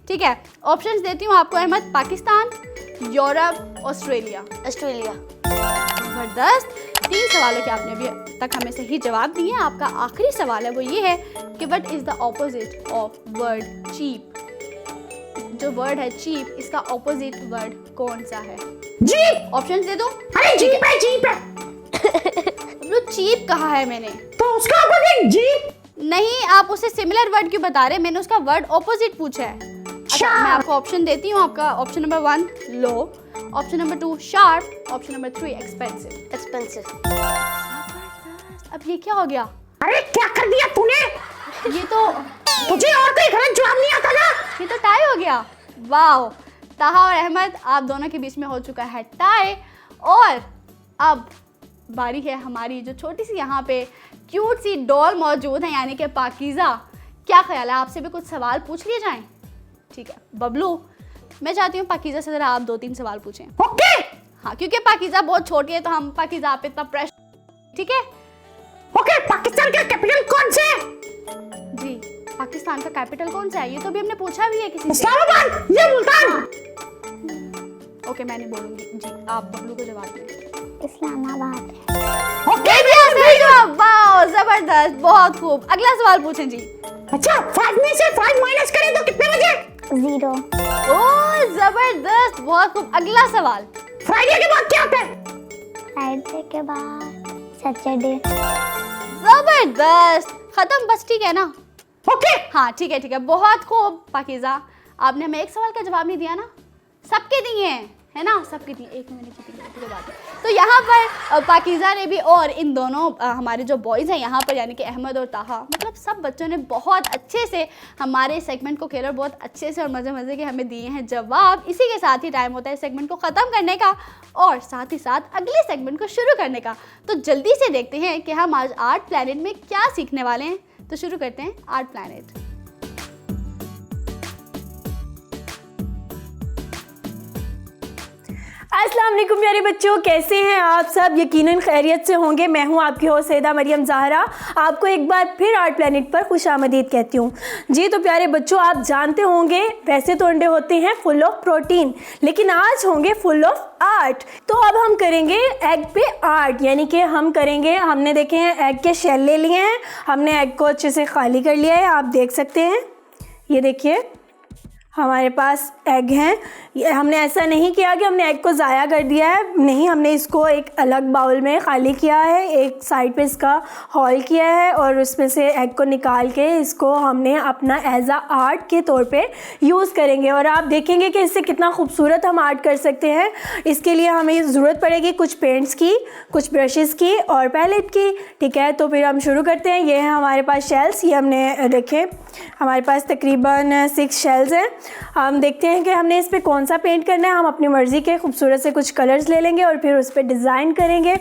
ठीक है, ऑप्शंस देती हूँ आपको Ahmad. Pakistan, Europe, Australia. Australia. जबरदस्त, 3 सवालों के आपने अभी तक हमें सही जवाब दिए। आपका आखिरी सवाल है वो ये है कि what is the opposite of word cheap. जो वर्ड है चीप, इसका ऑपोजिट वर्ड कौन सा है। जीप। ऑप्शंस दे दो। अरे जीप है, जीप है। वो चीप कहा है मैंने, तो उसका ऑपोजिट जीप नहीं। आप उसे सिमिलर वर्ड क्यों बता रहे हैं, मैंने उसका वर्ड ऑपोजिट पूछा है। अच्छा, मैं आपको ऑप्शन देती हूँ। आपका option number 1 low, option number 2 sharp, option number 3 expensive. Expensive. अब ये क्या हो गया। अरे क्या कर दिया तूने। ये तो तुझे और कोई गलत जवाब नहीं आता ना। ये तो टाई हो गया। वाह, ताहा और अहमद आप दोनों के बीच में हो चुका है टाई। और अब बारी है हमारी जो छोटी सी यहाँ पे क्यूट सी डॉल मौजूद है, यानी कि पाकीज़ा। क्या ख्याल है, आपसे भी कुछ सवाल पूछ लिए जाएं। ठीक है बबलू, मैं चाहती हूँ पाकीज़ा से ज़रा आप 2-3 सवाल पूछें। ओके। हाँ, क्योंकि पाकीज़ा बहुत छोटी है तो हम पाकीज़ा आप इतना प्रेशर। ठीक है ओके, पाकिस्तान का कैपिटल कौन सा है। जी, पाकिस्तान का कैपिटल कौन सा है, ये तो अभी हमने पूछा भी है किसी से। इस्लामाबाद या मुल्तान। ओके, मैं नहीं बोलूंगी जी, आप बबलू को जवाब दें। इस्लामाबाद। ओके सही जवाब। वाह, जबरदस्त, बहुत खूब। अगला सवाल पूछें जी। अच्छा, 5 में से 5 माइनस करें तो कितने बचे। 0। ओह जबरदस्त, बहुत खूब। अगला सवाल। फ्राइडे के बाद क्या होता है। फ्राइडे के बाद सैटरडे। जबरदस्त, खत्म बस, ठीक है ना। ओके। हाँ ठीक है, बहुत खूब पाकीज़ा। आपने हमें एक सवाल का जवाब नहीं दिया ना, सबके दिए हैं, है ना, सबके दिए। एक मैंने चीटिंग की बात है। तो यहाँ पर पाकीज़ा ने भी और इन दोनों हमारे जो बॉयज़ हैं यहाँ पर, यानी कि अहमद और ताहा, मतलब सब बच्चों ने बहुत अच्छे से हमारे सेगमेंट को खेला और बहुत अच्छे से और मज़े के हमें दिए हैं जवाब। इसी के साथ ही टाइम होता है सेगमेंट को ख़त्म करने का और साथ ही साथ अगले सेगमेंट को शुरू करने का। तो जल्दी से देखते हैं कि हम आज आर्ट प्लैनेट में क्या सीखने वाले हैं। तो शुरू करते हैं आर्ट प्लैनेट। अस्सलाम वालेकुम प्यारे बच्चों, कैसे हैं आप सब। यकीनन खैरियत से होंगे। मैं हूं आपकी होस्ट सैयदा मरियम ज़हरा, आपको एक बार फिर आर्ट प्लैनेट पर खुशामदीद कहती हूं जी। तो प्यारे बच्चों, आप जानते होंगे वैसे तो अंडे होते हैं फुल ऑफ प्रोटीन, लेकिन आज होंगे फुल ऑफ आर्ट। तो अब हम करेंगे एग पे आर्ट, यानी कि हम करेंगे, हमने देखे हैं एग के शेल ले लिए हैं, हमने एग को अच्छे से खाली कर लिया है। आप देख सकते हैं, ये देखिए हमारे पास एग हैं। हमने ऐसा नहीं किया कि हमने एग को ज़ाया कर दिया है, नहीं, हमने इसको एक अलग बाउल में खाली किया है, एक साइड पे इसका हॉल किया है और उसमें से एग को निकाल के इसको हमने अपना एज आ आर्ट के तौर पे यूज़ करेंगे। और आप देखेंगे कि इससे कितना खूबसूरत हम आर्ट कर सकते हैं। इसके लिए हमें ज़रूरत पड़ेगी कुछ पेंट्स की, कुछ ब्रशेज़ की और पैलेट की। ठीक है, तो फिर हम शुरू करते हैं। ये है हमारे पास शेल्स, ये हमने रखे, हमारे पास तकरीबन 6 शेल्स हैं। हम देखते हैं कि हमने इस पर कौन सा पेंट करना है। हम अपनी मर्ज़ी के खूबसूरत से कुछ कलर्स ले लेंगे और फिर उस पर डिज़ाइन करेंगे।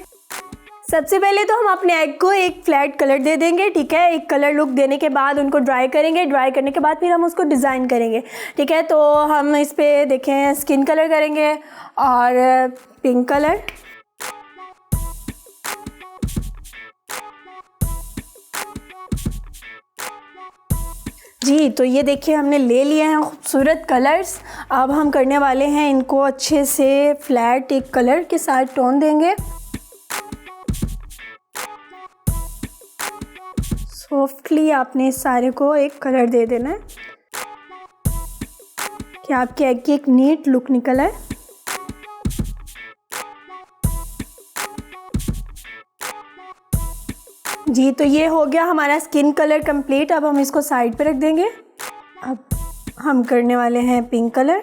सबसे पहले तो हम अपने एग को एक फ्लैट कलर दे देंगे। ठीक है, एक कलर लुक देने के बाद उनको ड्राई करेंगे, ड्राई करने के बाद फिर हम उसको डिज़ाइन करेंगे। ठीक है, तो हम इस पर देखें स्किन कलर करेंगे और पिंक कलर जी तो ये देखिए हमने ले लिए हैं खूबसूरत कलर्स। अब हम करने वाले हैं इनको अच्छे से फ्लैट एक कलर के साथ टोन देंगे। सॉफ्टली आपने सारे को एक कलर दे देना है कि आपके एग की एक नीट लुक निकल आए। जी तो ये हो गया हमारा स्किन कलर कंप्लीट। अब हम इसको साइड पे रख देंगे। अब हम करने वाले हैं पिंक कलर।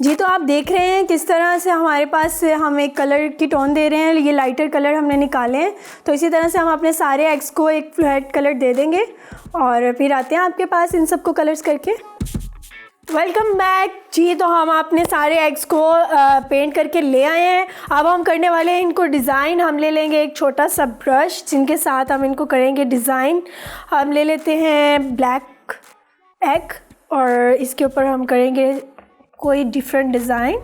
जी तो आप देख रहे हैं किस तरह से हमारे पास हम एक कलर की टोन दे रहे हैं। ये लाइटर कलर हमने निकाले हैं। तो इसी तरह से हम अपने सारे एग्स को एक फ्लैट कलर दे देंगे और फिर आते हैं आपके पास इन सबको कलर्स करके। Welcome back. जी तो हम अपने सारे एग्स को पेंट करके ले आए हैं। अब हम करने वाले हैं इनको डिज़ाइन। हम ले लेंगे एक छोटा सा ब्रश जिनके साथ हम इनको करेंगे डिज़ाइन। हम ले लेते हैं ब्लैक एग और इसके ऊपर हम करेंगे कोई डिफरेंट डिज़ाइन।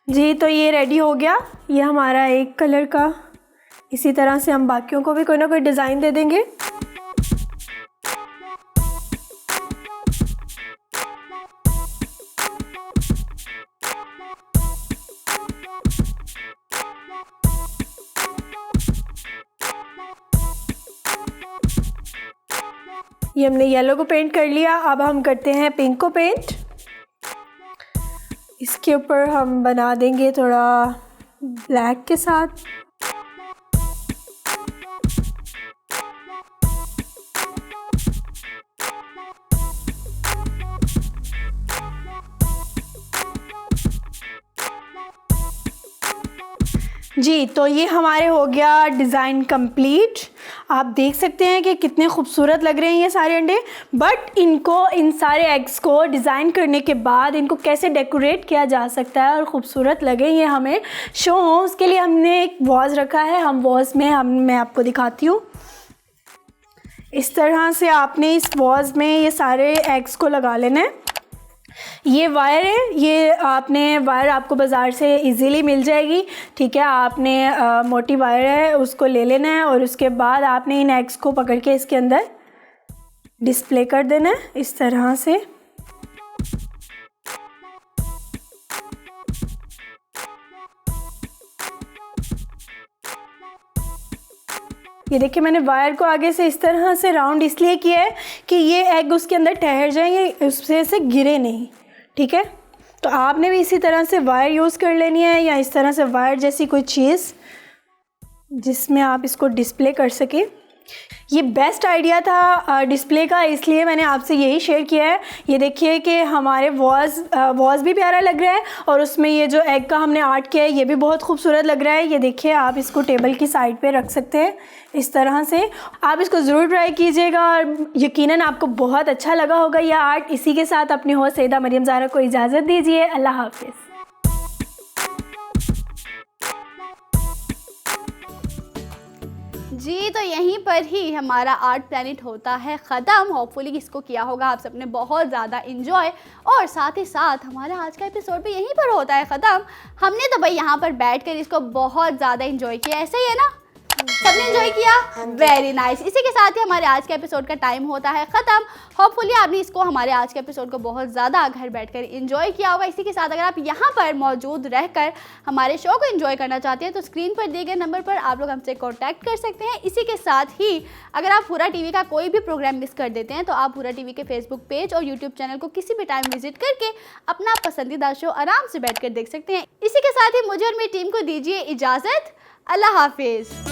जी तो ये रेडी हो गया। ये हमारा एक कलर का। इसी तरह से हम बाकियों को भी कोई ना कोई डिज़ाइन दे देंगे। ये हमने येलो को पेंट कर लिया। अब हम करते हैं पिंक को पेंट। इसके ऊपर हम बना देंगे थोड़ा ब्लैक के साथ। जी तो ये हमारे हो गया डिज़ाइन कंप्लीट। आप देख सकते हैं कि कितने खूबसूरत लग रहे हैं ये सारे अंडे। बट इनको इन सारे एग्स को डिज़ाइन करने के बाद इनको कैसे डेकोरेट किया जा सकता है और ख़ूबसूरत लगे ये हमें शो हो, उसके लिए हमने एक वॉज रखा है। हम वॉज में मैं आपको दिखाती हूँ। इस तरह से आपने इस वॉज में ये सारे एग्स को लगा लेना है। ये वायर है, ये आपने वायर आपको बाज़ार से इजीली मिल जाएगी। ठीक है, आपने मोटी वायर है उसको ले लेना है और उसके बाद आपने इन एग्स को पकड़ के इसके अंदर डिस्प्ले कर देना है इस तरह से। ये देखिए मैंने वायर को आगे से इस तरह से राउंड इसलिए किया है कि ये एग उसके अंदर ठहर जाएंगे, उससे से गिरे नहीं। ठीक है, तो आपने भी इसी तरह से वायर यूज़ कर लेनी है या इस तरह से वायर जैसी कोई चीज़ जिसमें आप इसको डिस्प्ले कर सकें। ये बेस्ट आइडिया था डिस्प्ले का, इसलिए मैंने आपसे यही शेयर किया है। ये देखिए कि हमारे वॉज भी प्यारा लग रहा है और उसमें ये जो एग का हमने आर्ट किया है ये भी बहुत खूबसूरत लग रहा है। ये देखिए आप इसको टेबल की साइड पे रख सकते हैं इस तरह से। आप इसको ज़रूर ट्राई कीजिएगा और यकीनन आपको बहुत अच्छा लगा होगा यह आर्ट। इसी के साथ अपनी होस्ट सईदा मरियम ज़हरा को इजाज़त दीजिए। अल्लाह हाफिज़। जी तो यहीं पर ही हमारा आर्ट प्लैनेट होता है ख़त्म। होपफुली इसको किया होगा आप सबने बहुत ज़्यादा इन्जॉय, और साथ ही साथ हमारा आज का एपिसोड भी यहीं पर होता है ख़त्म। हमने तो भाई यहाँ पर बैठकर इसको बहुत ज़्यादा इन्जॉय किया, ऐसा ही है ना? सबने एंजॉय किया? Very nice. इसी के साथ ही हमारे आज के एपिसोड का टाइम होता है ख़त्म। होपफुली आपने इसको हमारे आज के एपिसोड को बहुत ज़्यादा घर बैठकर एंजॉय किया होगा। इसी के साथ अगर आप यहाँ पर मौजूद रहकर हमारे शो को एंजॉय करना चाहते हैं तो स्क्रीन पर दिए गए नंबर पर आप लोग हमसे कॉन्टैक्ट कर सकते हैं। इसी के साथ ही अगर आप पूरा टीवी का कोई भी प्रोग्राम मिस कर देते हैं तो आप पूरा टीवी के फेसबुक पेज और यूट्यूब चैनल को किसी भी टाइम विजिट करके अपना पसंदीदा शो आराम से बैठ कर देख सकते हैं। इसी के साथ ही मुझे और मेरी टीम को दीजिए इजाज़त। अल्लाह हाफिज़।